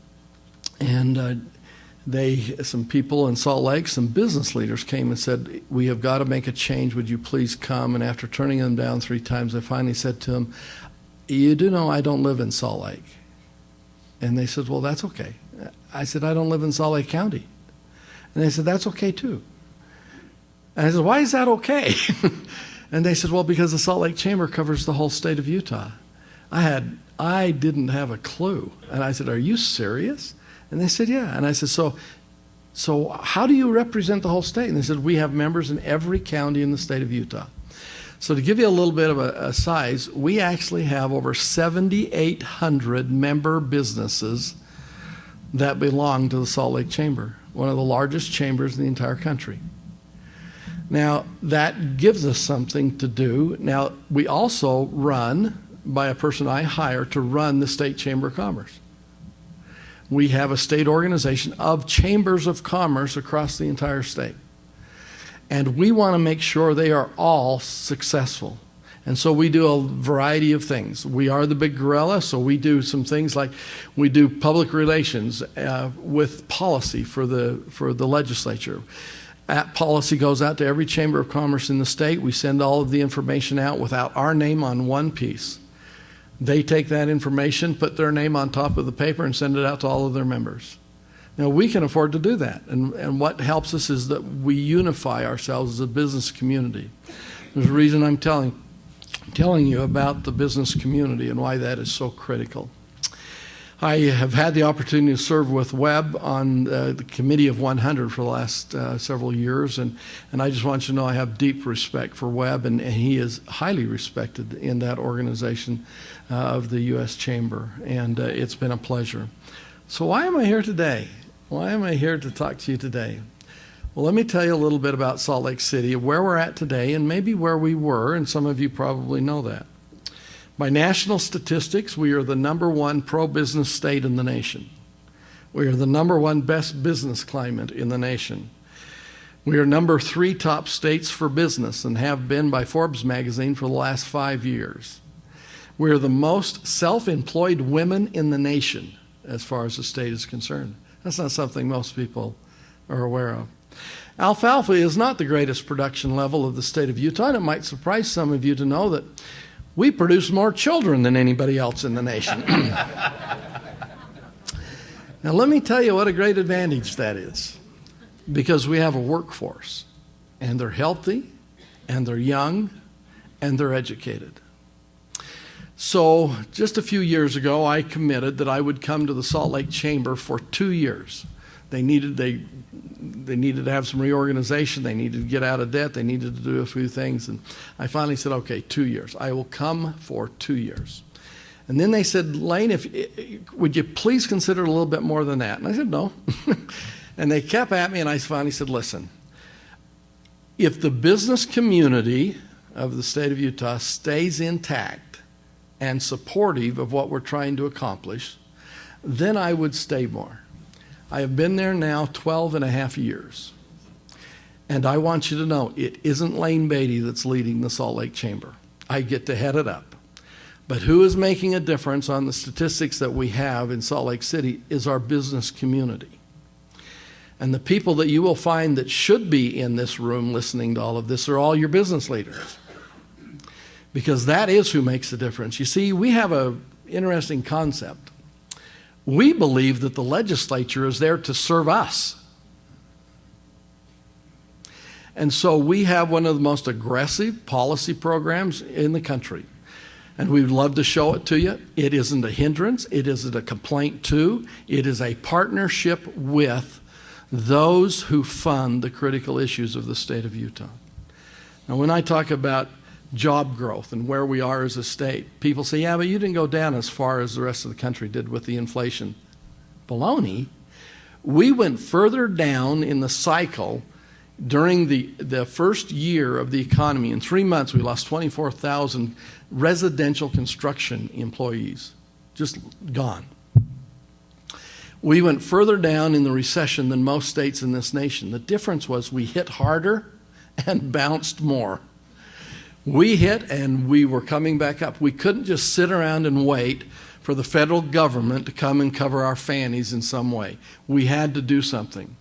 some people in Salt Lake, some business leaders came and said, "We have got to make a change. Would you please come?" And after turning them down 3 times, I finally said to them, "You do know I don't live in Salt Lake." And they said, "Well, that's okay." I said, "I don't live in Salt Lake County." And they said, "That's okay too." And I said, "Why is that okay?" And they said, "Well, because the Salt Lake Chamber covers the whole state of Utah." I didn't have a clue. And I said, "Are you serious?" And they said, "Yeah." And I said, So So how do you represent the whole state? And they said, we have members in every county in the state of Utah. So to give you a little bit of a size, we actually have over 7,800 member businesses that belong to the Salt Lake Chamber, one of the largest chambers in the entire country. Now, that gives us something to do. Now, we also run by a person I hire to run the State Chamber of Commerce. We have a state organization of chambers of commerce across the entire state. And we want to make sure they are all successful. And so we do a variety of things. We are the big gorilla, so we do some things like we do public relations with policy for the legislature. That policy goes out to every chamber of commerce in the state. We send all of the information out without our name on one piece. They take that information, put their name on top of the paper, and send it out to all of their members. Now, we can afford to do that, and what helps us is that we unify ourselves as a business community. There's a reason I'm telling you about the business community and why that is so critical. I have had the opportunity to serve with Webb on the Committee of 100 for the last several years, and I just want you to know I have deep respect for Webb, and he is highly respected in that organization of the U.S. Chamber, and it's been a pleasure. So why am I here today? Why am I here to talk to you today? Well, let me tell you a little bit about Salt Lake City, where we're at today, and maybe where we were, and some of you probably know that. By national statistics, we are the #1 pro-business state in the nation. We are the #1 best business climate in the nation. We are #3 top states for business and have been by Forbes magazine for the last 5 years. We are the most self-employed women in the nation as far as the state is concerned. That's not something most people are aware of. Alfalfa is not the greatest production level of the state of Utah, and it might surprise some of you to know that we produce more children than anybody else in the nation. Now, let me tell you what a great advantage that is, because we have a workforce, and they're healthy, and they're young, and they're educated. So just a few years ago, I committed that I would come to the Salt Lake Chamber for 2 years. They needed to have some reorganization. They needed to get out of debt. They needed to do a few things. And I finally said, okay, 2 years. I will come for 2 years. And then they said, Lane, would you please consider a little bit more than that? And I said, no. And they kept at me, and I finally said, listen, if the business community of the state of Utah stays intact and supportive of what we're trying to accomplish, then I would stay more. I have been there now 12 and a half years. And I want you to know, it isn't Lane Beatty that's leading the Salt Lake Chamber. I get to head it up. But who is making a difference on the statistics that we have in Salt Lake City is our business community. And the people that you will find that should be in this room listening to all of this are all your business leaders. Because that is who makes the difference. You see, we have an interesting concept. We believe that the legislature is there to serve us. And so we have one of the most aggressive policy programs in the country. And we'd love to show it to you. It isn't a hindrance. It isn't a complaint to. It is a partnership with those who fund the critical issues of the state of Utah. Now, when I talk about job growth and where we are as a state, people say, yeah, but you didn't go down as far as the rest of the country did with the inflation. Baloney. We went further down in the cycle during the first year of the economy. In 3 months, we lost 24,000 residential construction employees. Just gone. We went further down in the recession than most states in this nation. The difference was we hit harder and bounced more. We hit and we were coming back up. We couldn't just sit around and wait for the federal government to come and cover our fannies in some way. We had to do something.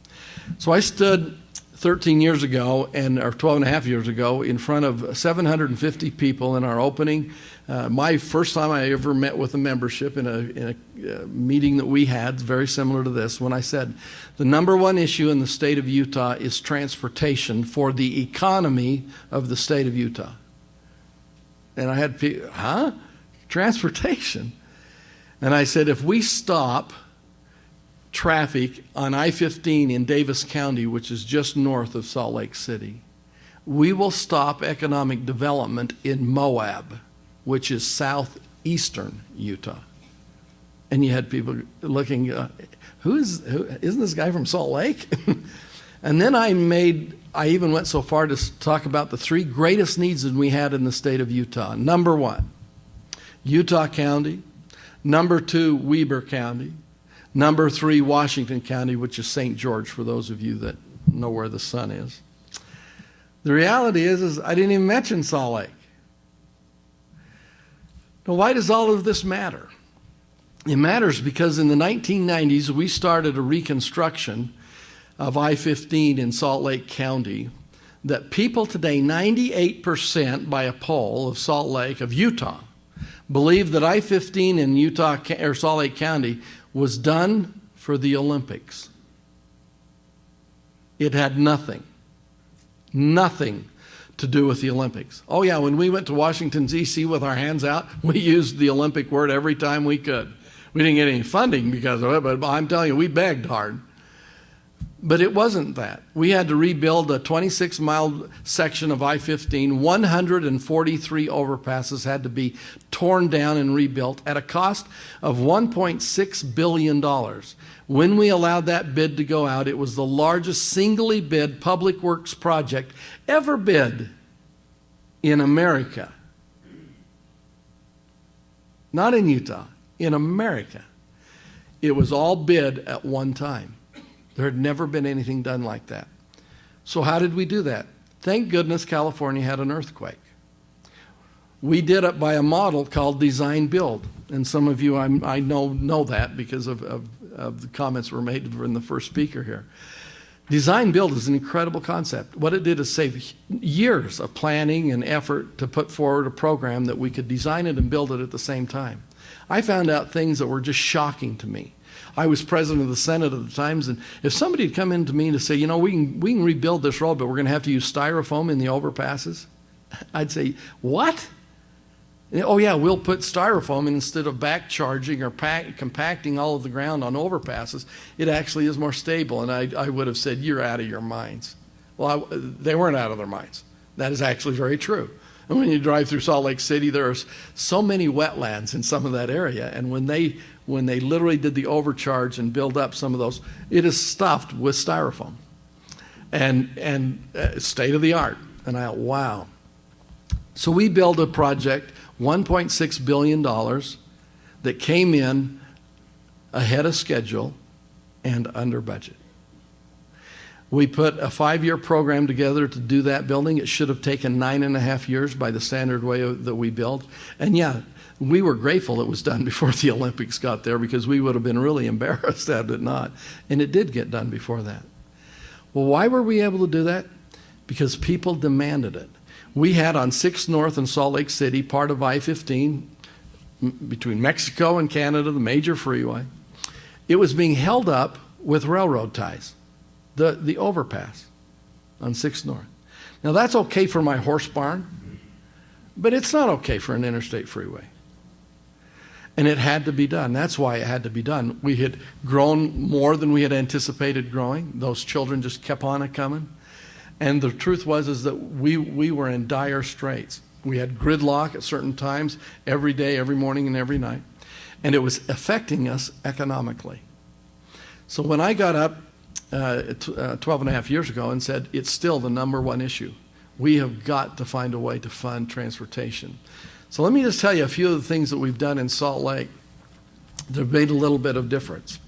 So I stood 13 years ago, or 12 and a half years ago, in front of 750 people in our opening. My first time I ever met with a membership in a meeting that we had, very similar to this, when I said, the #1 issue in the state of Utah is transportation for the economy of the state of Utah. And I had people, Transportation? And I said, if we stop traffic on I-15 in Davis County, which is just north of Salt Lake City. We will stop economic development in Moab, which is southeastern Utah. And you had people looking, isn't this guy from Salt Lake? And then I even went so far to talk about the 3 greatest needs that we had in the state of Utah. Number 1, Utah County. Number 2, Weber County. Number 3, Washington County, which is St. George, for those of you that know where the sun is. The reality is I didn't even mention Salt Lake. Now, why does all of this matter? It matters because in the 1990s, we started a reconstruction of I-15 in Salt Lake County that people today, 98% by a poll of Salt Lake, of Utah, believe that I-15 in Utah or Salt Lake County was done for the Olympics. It had nothing to do with the Olympics. Oh yeah, when we went to Washington, D.C. with our hands out, we used the Olympic word every time we could. We didn't get any funding because of it, but I'm telling you, we begged hard. But it wasn't that. We had to rebuild a 26-mile section of I-15. 143 overpasses had to be torn down and rebuilt at a cost of $1.6 billion. When we allowed that bid to go out, it was the largest singly bid public works project ever bid in America. Not in Utah, in America. It was all bid at one time. There had never been anything done like that. So how did we do that? Thank goodness California had an earthquake. We did it by a model called design build. And some of you I know that because of the comments were made from the first speaker here. Design build is an incredible concept. What it did is save years of planning and effort to put forward a program that we could design it and build it at the same time. I found out things that were just shocking to me. I was president of the Senate at the times, and if somebody had come in to me to say, you know, we can rebuild this road, but we're going to have to use styrofoam in the overpasses, I'd say, what? Oh yeah, we'll put styrofoam in instead of back charging or compacting all of the ground on overpasses. It actually is more stable, and I would have said, you're out of your minds. Well, they weren't out of their minds. That is actually very true. And when you drive through Salt Lake City, there's so many wetlands in some of that area, and when they literally did the overcharge and build up some of those, it is stuffed with styrofoam, and state of the art. And I thought, wow. So we built a project, $1.6 billion, that came in ahead of schedule and under budget. We put a 5-year program together to do that building. It should have taken 9.5 years by the standard way that we built. And yeah, we were grateful it was done before the Olympics got there, because we would have been really embarrassed had it not. And it did get done before that. Well, why were we able to do that? Because people demanded it. We had on 6th North in Salt Lake City, part of I-15, between Mexico and Canada, the major freeway. It was being held up with railroad ties, the overpass on 6th North. Now that's okay for my horse barn, but it's not okay for an interstate freeway. And it had to be done. That's why it had to be done. We had grown more than we had anticipated growing. Those children just kept on coming. And the truth was that we were in dire straits. We had gridlock at certain times, every day, every morning, and every night. And it was affecting us economically. So when I got up 12 and a half years ago and said, it's still the #1 issue. We have got to find a way to fund transportation. So let me just tell you a few of the things that we've done in Salt Lake that have made a little bit of difference.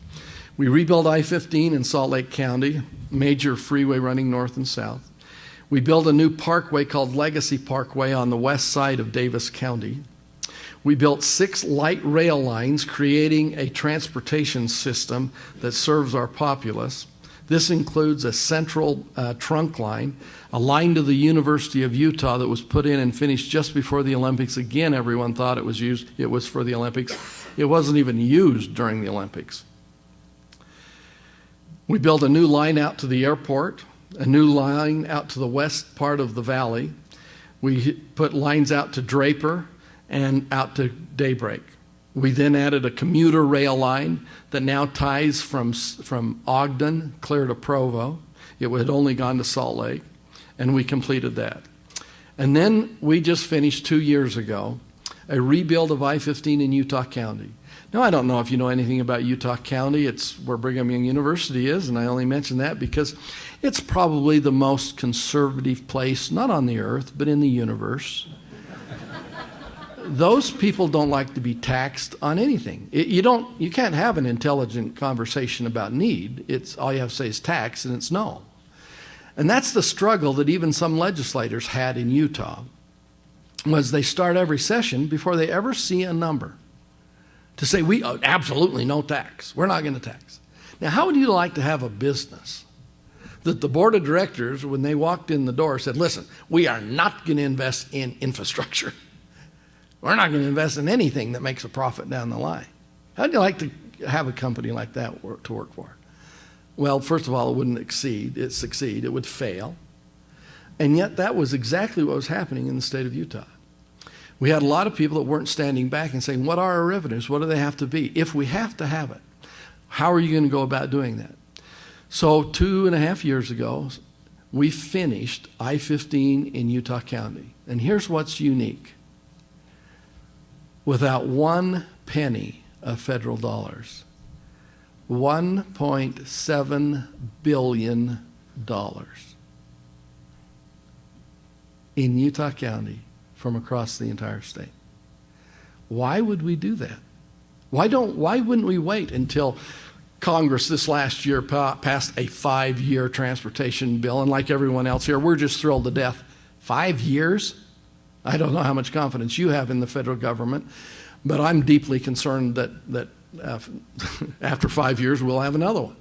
We rebuilt I-15 in Salt Lake County, major freeway running north and south. We built a new parkway called Legacy Parkway on the west side of Davis County. We built 6 light rail lines, creating a transportation system that serves our populace. This includes a central trunk line, a line to the University of Utah that was put in and finished just before the Olympics. Again, everyone thought it was for the Olympics. It wasn't even used during the Olympics. We built a new line out to the airport, a new line out to the west part of the valley. We put lines out to Draper and out to Daybreak. We then added a commuter rail line that now ties from Ogden clear to Provo. It had only gone to Salt Lake, and we completed that. And then we just finished 2 years ago a rebuild of I-15 in Utah County. Now, I don't know if you know anything about Utah County. It's where Brigham Young University is, and I only mention that because it's probably the most conservative place, not on the earth, but in the universe. Those people don't like to be taxed on anything. You can't have an intelligent conversation about need. It's all you have to say is tax, and it's no. And that's the struggle that even some legislators had in Utah, was they start every session before they ever see a number to say, we absolutely no tax. We're not going to tax. Now, how would you like to have a business that the board of directors, when they walked in the door, said, listen, we are not going to invest in infrastructure. We're not going to invest in anything that makes a profit down the line. How'd you like to have a company like that to work for? Well, first of all, it wouldn't succeed. It would fail. And yet that was exactly what was happening in the state of Utah. We had a lot of people that weren't standing back and saying, what are our revenues? What do they have to be? If we have to have it, how are you going to go about doing that? So 2.5 years ago, we finished I-15 in Utah County. And here's what's unique. Without 1 penny of federal dollars, $1.7 billion in Utah County from across the entire state. Why would we do that? Why wouldn't we wait until Congress this last year passed a 5-year transportation bill, and like everyone else here, we're just thrilled to death. 5 years? I don't know how much confidence you have in the federal government, but I'm deeply concerned that after 5 years we'll have another one.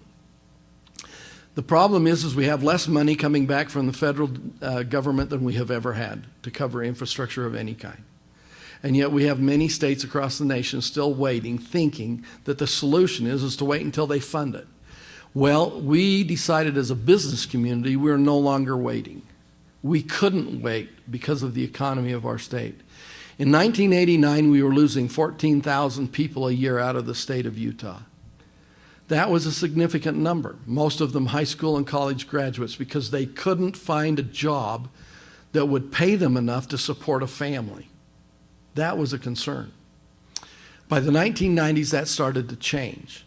The problem is we have less money coming back from the federal government than we have ever had to cover infrastructure of any kind. And yet we have many states across the nation still waiting, thinking that the solution is to wait until they fund it. Well, we decided as a business community we're no longer waiting. We couldn't wait because of the economy of our state. In 1989, we were losing 14,000 people a year out of the state of Utah. That was a significant number, most of them high school and college graduates, because they couldn't find a job that would pay them enough to support a family. That was a concern. By the 1990s, that started to change.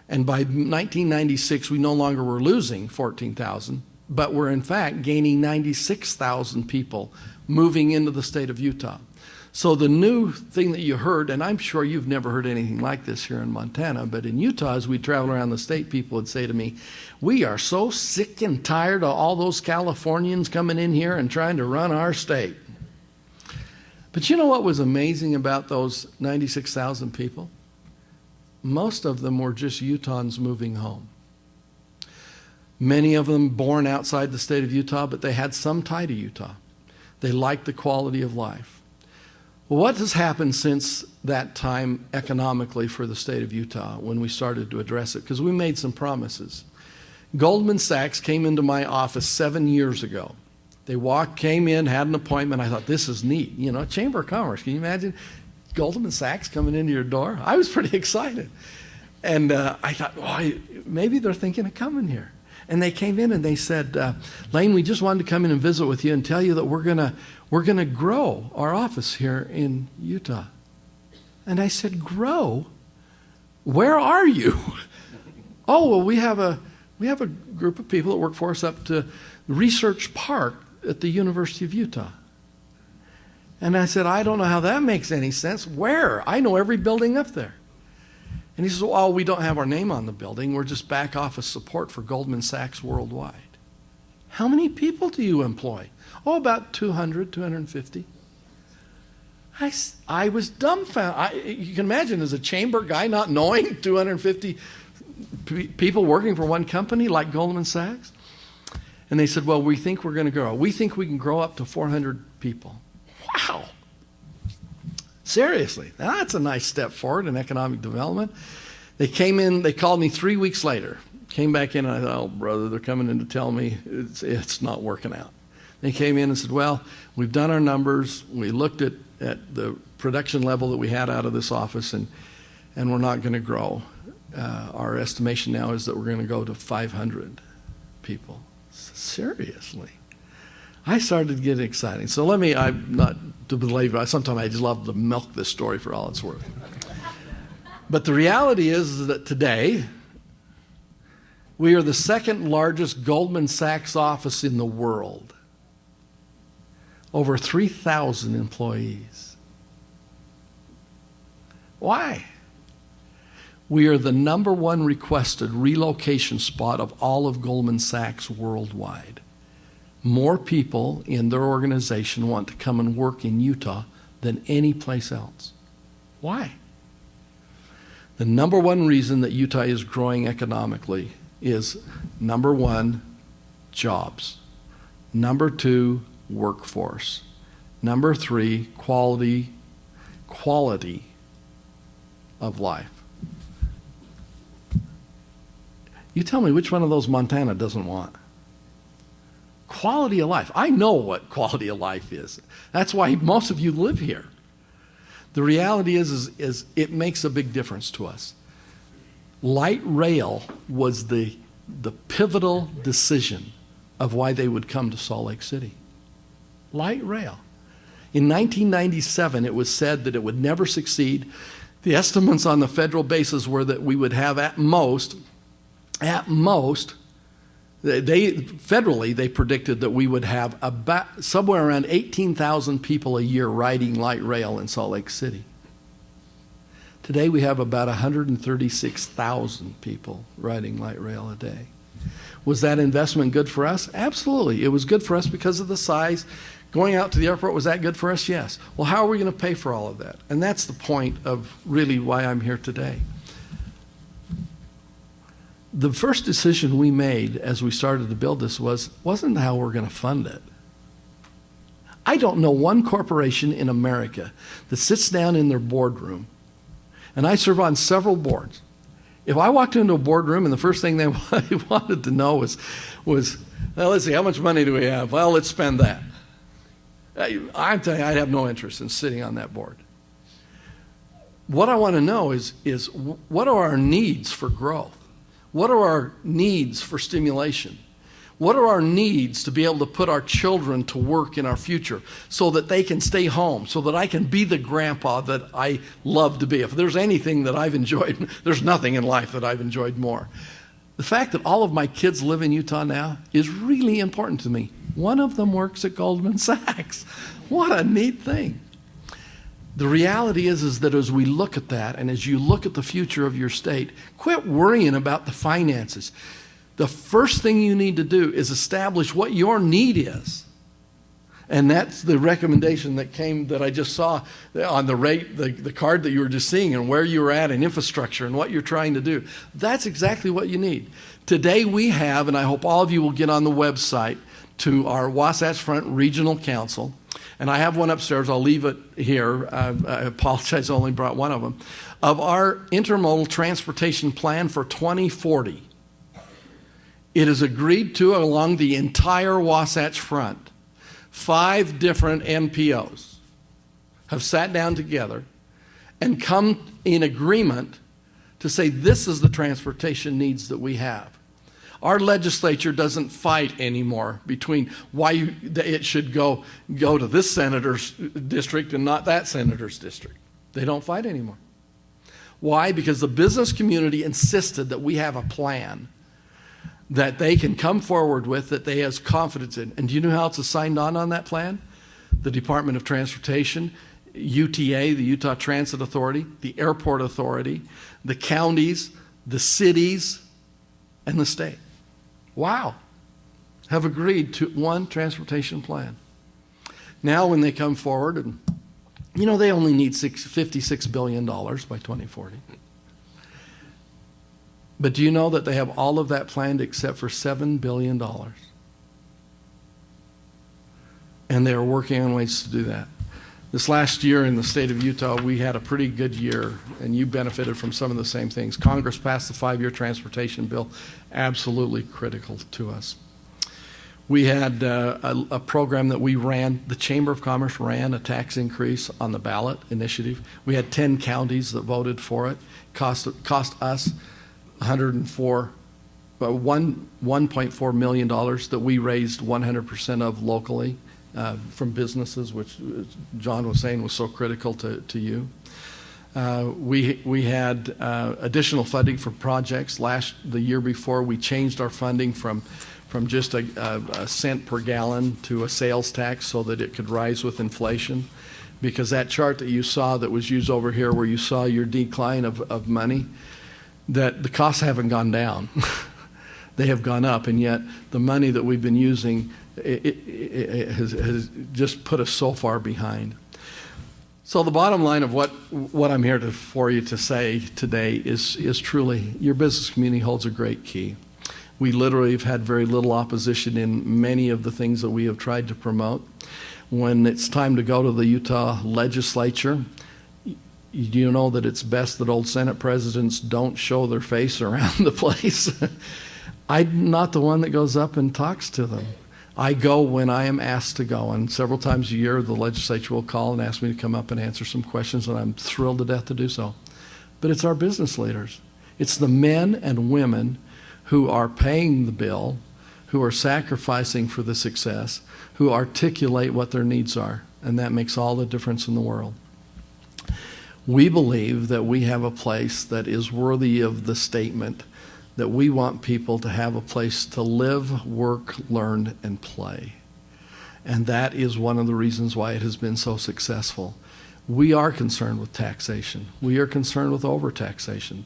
And by 1996, we no longer were losing 14,000, but we're in fact gaining 96,000 people moving into the state of Utah. So the new thing that you heard, and I'm sure you've never heard anything like this here in Montana, but in Utah, as we travel around the state, people would say to me, we are so sick and tired of all those Californians coming in here and trying to run our state. But you know what was amazing about those 96,000 people? Most of them were just Utahns moving home. Many of them born outside the state of Utah, but they had some tie to Utah. They liked the quality of life. Well, what has happened since that time economically for the state of Utah when we started to address it? Because we made some promises. Goldman Sachs came into my office 7 years ago. They came in, had an appointment. I thought, this is neat. You know, Chamber of Commerce. Can you imagine Goldman Sachs coming into your door? I was pretty excited. And I thought, maybe they're thinking of coming here. And they came in and they said, Lane, we just wanted to come in and visit with you and tell you that we're gonna grow our office here in Utah. And I said, grow? Where are you? Oh, well, we have a group of people that work for us up to Research Park at the University of Utah. And I said, I don't know how that makes any sense. Where? I know every building up there. And he says, well, we don't have our name on the building. We're just back office support for Goldman Sachs worldwide. How many people do you employ? Oh, about 200, 250. I was dumbfounded. You can imagine as a chamber guy not knowing 250 people working for one company like Goldman Sachs. And they said, well, we think we're going to grow. We think we can grow up to 400 people. Wow. Seriously, now that's a nice step forward in economic development. They came in, they called me 3 weeks later, came back in, and I thought, oh, brother, they're coming in to tell me it's not working out. They came in and said, well, we've done our numbers. We looked at the production level that we had out of this office, and we're not going to grow. Our estimation now is that we're going to go to 500 people. Seriously. I started to get exciting. So I'm not to belabor, sometimes I just love to milk this story for all it's worth. But the reality is that today, we are the second largest Goldman Sachs office in the world. Over 3,000 employees. Why? We are the number one requested relocation spot of all of Goldman Sachs worldwide. More people in their organization want to come and work in Utah than any place else. Why? The number one reason that Utah is growing economically is, number one, jobs. Number two, workforce. Number three, quality of life. You tell me which one of those Montana doesn't want? Quality of life. I know what quality of life is. That's why most of you live here. The reality is it makes a big difference to us. Light rail was the pivotal decision of why they would come to Salt Lake City. Light rail. In 1997, it was said that it would never succeed. The estimates on the federal basis were that we would have at most, federally, they predicted that we would have about somewhere around 18,000 people a year riding light rail in Salt Lake City. Today we have about 136,000 people riding light rail a day. Was that investment good for us? Absolutely. It was good for us because of the size. Going out to the airport, was that good for us? Yes. Well, how are we going to pay for all of that? And that's the point of really why I'm here today. The first decision we made as we started to build this wasn't how we're going to fund it. I don't know one corporation in America that sits down in their boardroom, and I serve on several boards. If I walked into a boardroom and the first thing they wanted to know was, well, let's see, how much money do we have? Well, let's spend that. I'm telling you, I'd have no interest in sitting on that board. What I want to know is what are our needs for growth? What are our needs for stimulation? What are our needs to be able to put our children to work in our future so that they can stay home, so that I can be the grandpa that I love to be? If there's anything that I've enjoyed, there's nothing in life that I've enjoyed more. The fact that all of my kids live in Utah now is really important to me. One of them works at Goldman Sachs. What a neat thing. The reality is that as we look at that, and as you look at the future of your state, quit worrying about the finances. The first thing you need to do is establish what your need is. And that's the recommendation that I just saw on the card that you were just seeing, and where you were at in infrastructure and what you're trying to do. That's exactly what you need. Today we have, and I hope all of you will get on the website, to our Wasatch Front Regional Council. And I have one upstairs. I'll leave it here. I apologize, I only brought one of them. Of our intermodal transportation plan for 2040. It is agreed to along the entire Wasatch Front. 5 different MPOs have sat down together and come in agreement to say this is the transportation needs that we have. Our legislature doesn't fight anymore between why it should go to this senator's district and not that senator's district. They don't fight anymore. Why? Because the business community insisted that we have a plan that they can come forward with, that they have confidence in. And do you know how it's signed on that plan? The Department of Transportation, UTA, the Utah Transit Authority, the Airport Authority, the counties, the cities, and the state. Wow. Have agreed to one transportation plan. Now when they come forward, and they only need $56 billion by 2040. But do you know that they have all of that planned except for $7 billion? And they are working on ways to do that. This last year in the state of Utah, we had a pretty good year, and you benefited from some of the same things. Congress passed the 5-year transportation bill, absolutely critical to us. We had a program that we ran. The Chamber of Commerce ran a tax increase on the ballot initiative. We had 10 counties that voted for it. Cost us $1.4 million that we raised 100% of locally from businesses, which John was saying was so critical to you. We had additional funding for projects. The year before, we changed our funding from just a cent per gallon to a sales tax so that it could rise with inflation. Because that chart that you saw that was used over here where you saw your decline of money, that the costs haven't gone down. They have gone up, and yet the money that we've been using it has just put us so far behind. So the bottom line of what I'm here for you to say today is truly your business community holds a great key. We literally have had very little opposition in many of the things that we have tried to promote. When it's time to go to the Utah legislature, you know that it's best that old Senate presidents don't show their face around the place. I'm not the one that goes up and talks to them. I go when I am asked to go, and several times a year the legislature will call and ask me to come up and answer some questions, and I'm thrilled to death to do so. But it's our business leaders. It's the men and women who are paying the bill, who are sacrificing for the success, who articulate what their needs are, and that makes all the difference in the world. We believe that we have a place that is worthy of the statement that we want people to have a place to live, work, learn, and play. And that is one of the reasons why it has been so successful. We are concerned with taxation. We are concerned with overtaxation.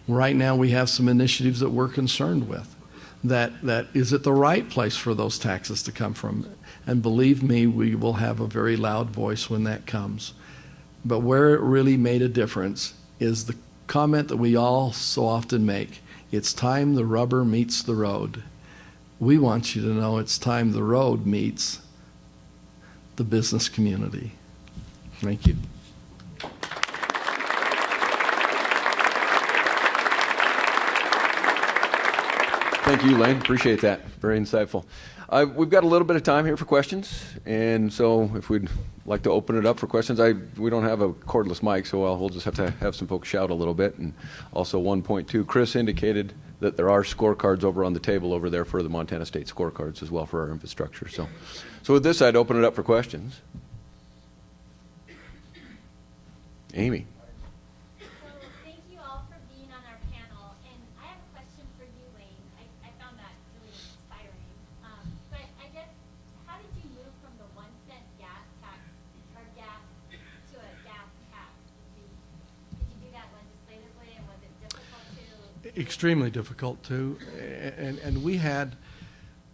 Right now we have some initiatives that we're concerned with. That is it the right place for those taxes to come from? And believe me, we will have a very loud voice when that comes. But where it really made a difference is the comment that we all so often make. It's time the rubber meets the road. We want you to know it's time the road meets the business community. Thank you. Thank you, Lane. Appreciate that. Very insightful. We've got a little bit of time here for questions, and so if we'd like to open it up for questions, we don't have a cordless mic, so we'll just have to have some folks shout a little bit. And also 1.2, Chris indicated that there are scorecards over on the table over there for the Montana State scorecards as well for our infrastructure. So with this, I'd open it up for questions. Amy. Extremely difficult too, and we had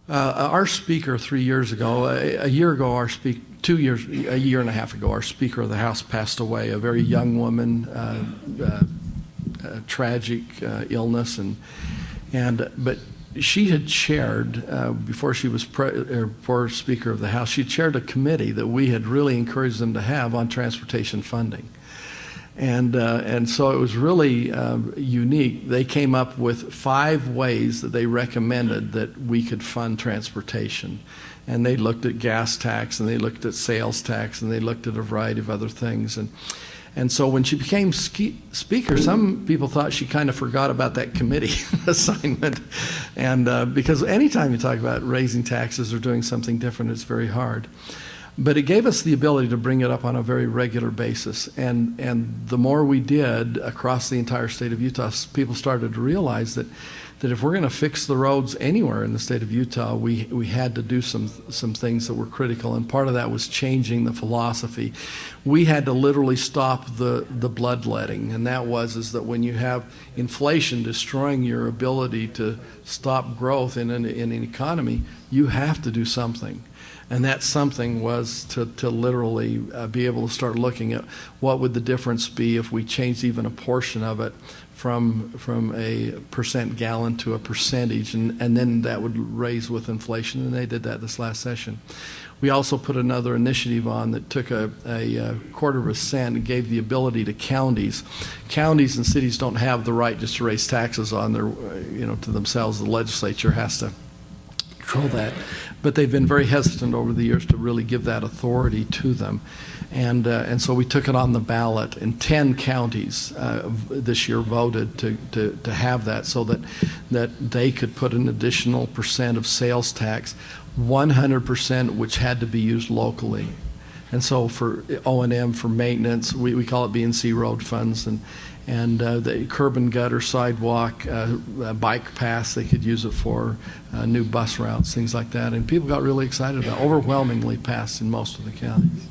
our speaker 3 years ago. A year and a half ago, our Speaker of the House passed away. A very young woman, tragic illness, but she had chaired before she was before Speaker of the House. She chaired a committee that we had really encouraged them to have on transportation funding. And so it was really unique. They came up with 5 ways that they recommended that we could fund transportation. And they looked at gas tax, and they looked at sales tax, and they looked at a variety of other things. And so when she became speaker, some people thought she kind of forgot about that committee assignment. And because anytime you talk about raising taxes or doing something different, it's very hard. But it gave us the ability to bring it up on a very regular basis. And the more we did across the entire state of Utah, people started to realize that if we're going to fix the roads anywhere in the state of Utah, we had to do some things that were critical. And part of that was changing the philosophy. We had to literally stop the bloodletting. And that is that when you have inflation destroying your ability to stop growth in an economy, you have to do something. And that something was to literally be able to start looking at what would the difference be if we changed even a portion of it from a percent gallon to a percentage, and then that would raise with inflation, and they did that this last session. We also put another initiative on that took a quarter of a cent and gave the ability to counties. Counties and cities don't have the right just to raise taxes on their, to themselves. The legislature has to control that. But they've been very hesitant over the years to really give that authority to them. And so we took it on the ballot, and 10 counties this year voted to have that, so that they could put an additional percent of sales tax, 100% which had to be used locally. And so for O&M, for maintenance, we call it B&C road funds, and the curb and gutter, sidewalk, bike paths, they could use it for new bus routes, things like that. And people got really excited about it. Overwhelmingly passed in most of the counties.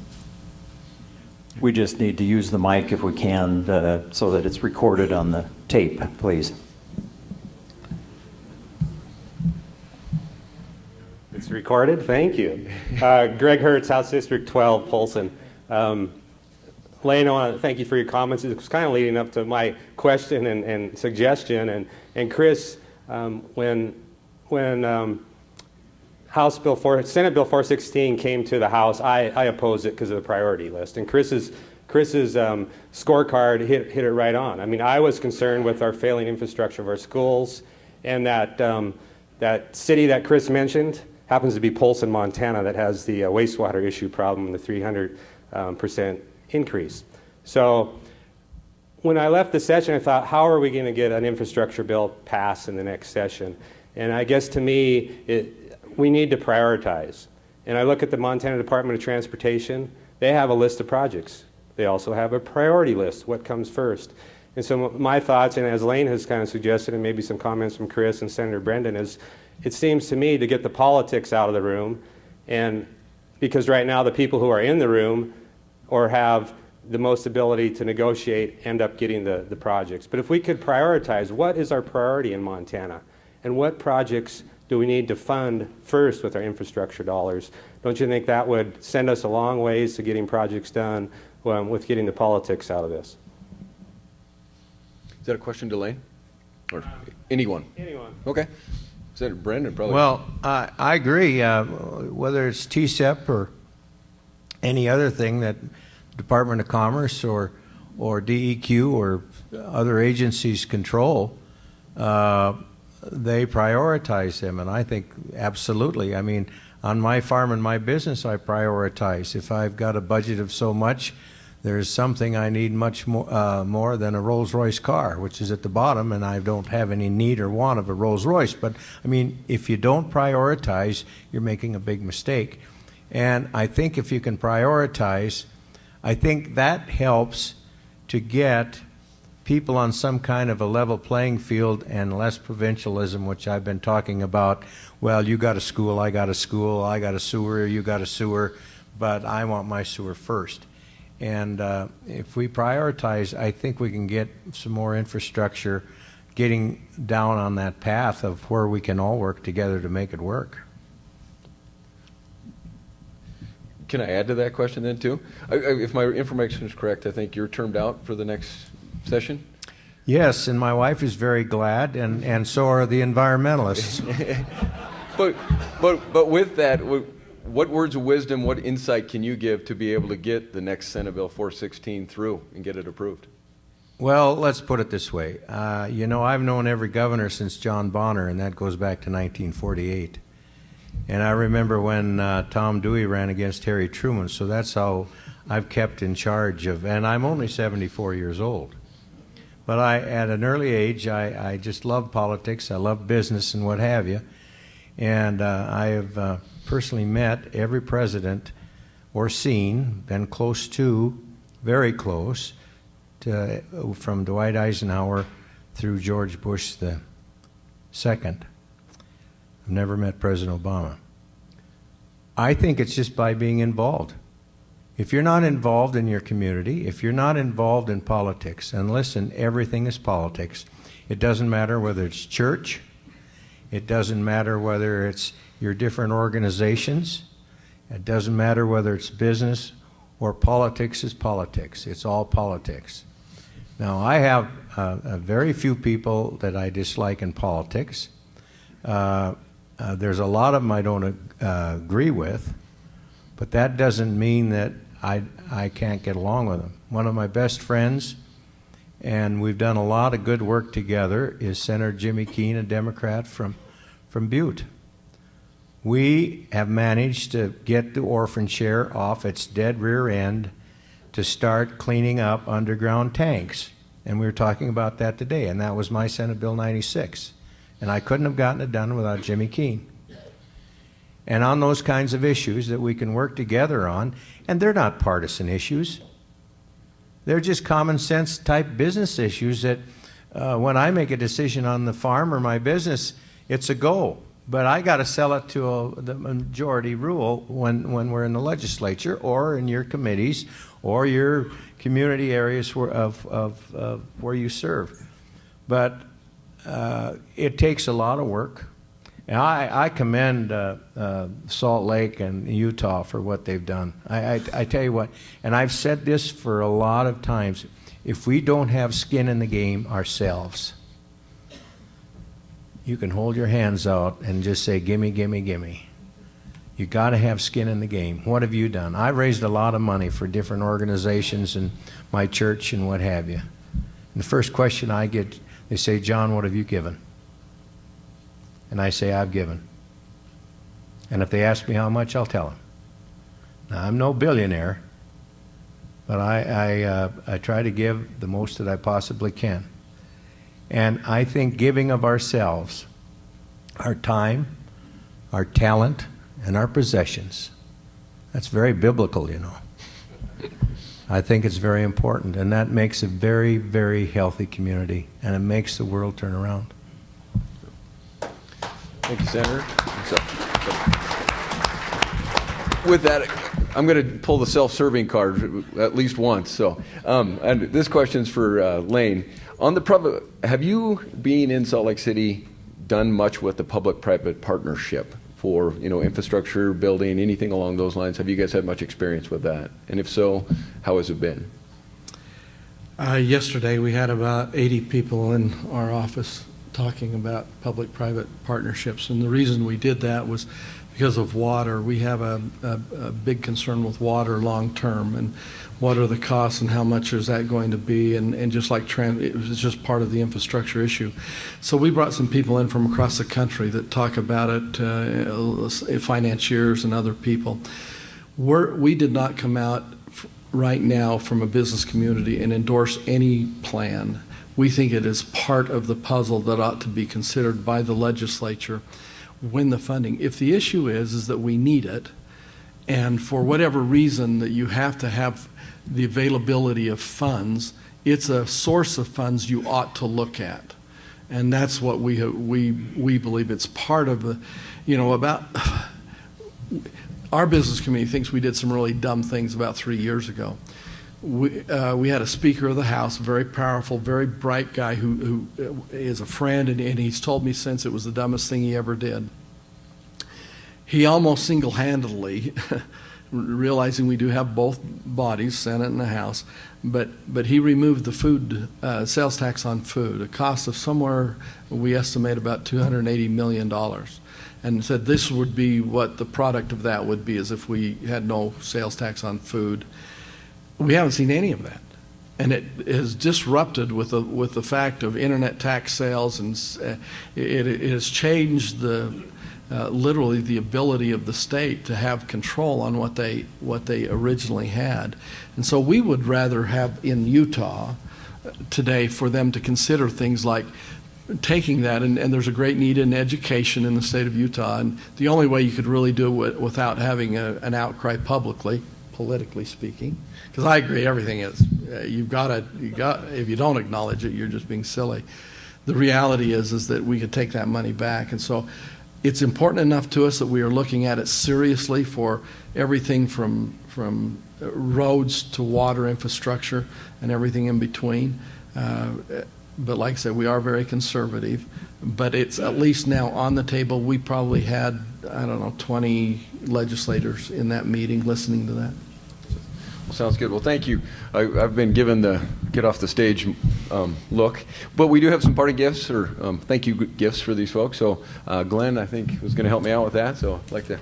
We just need to use the mic if we can so that it's recorded on the tape, please. It's recorded. Thank you. Greg Hertz, House District 12, Polson. Lane, I want to thank you for your comments. It was kind of leading up to my question and suggestion. And Chris, when Senate Bill 416 came to the House, I opposed it because of the priority list. And Chris's scorecard hit it right on. I mean, I was concerned with our failing infrastructure of our schools, and that city that Chris mentioned happens to be Polson, Montana, that has the wastewater issue problem and the 300% increase. So when I left the session, I thought, how are we going to get an infrastructure bill passed in the next session? And I guess to me, we need to prioritize. And I look at the Montana Department of Transportation. They have a list of projects. They also have a priority list, what comes first. And so my thoughts, and as Lane has kind of suggested, and maybe some comments from Chris and Senator Brendan, is it seems to me to get the politics out of the room, and because right now the people who are in the room or have the most ability to negotiate end up getting the projects. But if we could prioritize, what is our priority in Montana? And what projects do we need to fund first with our infrastructure dollars? Don't you think that would send us a long ways to getting projects done with getting the politics out of this? Is that a question to Lane? Or anyone? Anyone. Okay. Senator Brendan, probably. Well, I agree. Whether it's TCEP or any other thing that Department of Commerce or DEQ or other agencies control, they prioritize them, and I think absolutely. I mean, on my farm and my business, I prioritize. If I've got a budget of so much, there's something I need much more than a Rolls-Royce car, which is at the bottom, and I don't have any need or want of a Rolls-Royce. But, I mean, if you don't prioritize, you're making a big mistake. And I think if you can prioritize, I think that helps to get people on some kind of a level playing field and less provincialism, which I've been talking about. Well, you got a school, I got a school, I got a sewer, you got a sewer, but I want my sewer first. And if we prioritize, I think we can get some more infrastructure getting down on that path of where we can all work together to make it work. Can I add to that question then, too? If my information is correct, I think you're termed out for the next session? Yes, and my wife is very glad, and so are the environmentalists. But with that, what words of wisdom, what insight can you give to be able to get the next Senate Bill 416 through and get it approved? Well, let's put it this way. You know, I've known every governor since John Bonner, and that goes back to 1948. And I remember when Tom Dewey ran against Harry Truman, so that's how I've kept in charge of, and I'm only 74 years old. But at an early age, I just love politics, I love business and what have you. And I have personally met every president or seen, been close to, very close, to, from Dwight Eisenhower through George Bush the second. I've never met President Obama. I think it's just by being involved. If you're not involved in your community, if you're not involved in politics, and listen, everything is politics. It doesn't matter whether it's church, it doesn't matter whether it's your different organizations, it doesn't matter whether it's business or politics is politics. It's all politics. Now, I have very few people that I dislike in politics. There's a lot of them I don't agree with, but that doesn't mean that I can't get along with them. One of my best friends, and we've done a lot of good work together, is Senator Jimmy Keene, a Democrat from Butte. we have managed to get the orphan share off its dead rear end to start cleaning up underground tanks. And we were talking about that today, and that was my Senate Bill 96. And I couldn't have gotten it done without Jimmy Keene. And on those kinds of issues that we can work together on, and they're not partisan issues. They're just common sense type business issues that when I make a decision on the farm or my business, it's a go. But I got to sell it to the majority rule when we're in the legislature or in your committees or your community areas where you serve. But it takes a lot of work. And I commend Salt Lake and Utah for what they've done. I tell you what, and I've said this for a lot of times, if we don't have skin in the game ourselves, you can hold your hands out and just say, gimme, gimme, gimme. You got to have skin in the game. What have you done? I've raised a lot of money for different organizations and my church and what have you. And the first question I get, they say, John, what have you given? And I say, I've given. And if they ask me how much, I'll tell them. Now, I'm no billionaire, but I try to give the most that I possibly can. And I think giving of ourselves, our time, our talent, and our possessions, that's very biblical, you know. I think it's very important, and that makes a very, very healthy community, and it makes the world turn around. Thank you, Senator. So, with that, I'm going to pull the self-serving card at least once. So, and this question's for Lane. On the have you, being in Salt Lake City, done much with the public-private partnership for infrastructure, building, anything along those lines? Have you guys had much experience with that? And if so, how has it been? Yesterday, we had about 80 people in our office talking about public-private partnerships, and the reason we did that was because of water. We have a big concern with water long-term, and what are the costs and how much is that going to be, and just like it was just part of the infrastructure issue. So we brought some people in from across the country that talk about it, financiers and other people. We did not come out right now from a business community and endorse any plan. We think it is part of the puzzle that ought to be considered by the legislature when the funding. If the issue is that we need it, and for whatever reason that you have to have the availability of funds, it's a source of funds you ought to look at. And that's what we believe. It's part of the, about our business community thinks we did some really dumb things about 3 years ago. We had a Speaker of the House, very powerful, very bright guy who is a friend, and he's told me since it was the dumbest thing he ever did. He almost single-handedly, realizing we do have both bodies, Senate and the House, but he removed the food sales tax on food, a cost of somewhere we estimate about $280 million, and said this would be what the product of that would be, as if we had no sales tax on food. We haven't seen any of that, and it has disrupted with the fact of internet tax sales, and it has changed literally the ability of the state to have control on what they originally had. And so we would rather have in Utah today for them to consider things like taking that, and there's a great need in education in the state of Utah, and the only way you could really do it without having an outcry publicly, politically speaking, because I agree everything is, if you don't acknowledge it, you're just being silly. The reality is that we could take that money back, and so it's important enough to us that we are looking at it seriously for everything from roads to water infrastructure and everything in between. But like I said, we are very conservative, but it's at least now on the table. We probably had, 20 legislators in that meeting listening to that. Well, sounds good. Well, thank you. I've been given the get off the stage look, but we do have some parting gifts or thank you gifts for these folks. So Glenn, I think, was going to help me out with that. So I'd like to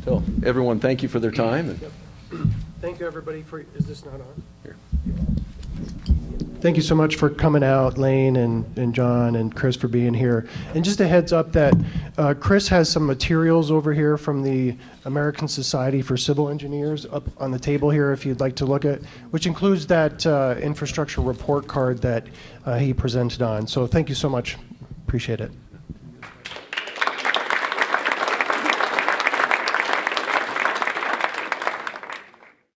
tell everyone thank you for their time. Thank you, everybody. Is this not on? Here. Thank you so much for coming out, Lane and John and Chris, for being here. And just a heads up that Chris has some materials over here from the American Society for Civil Engineers up on the table here if you'd like to look at, which includes that infrastructure report card that he presented on. So thank you so much. Appreciate it.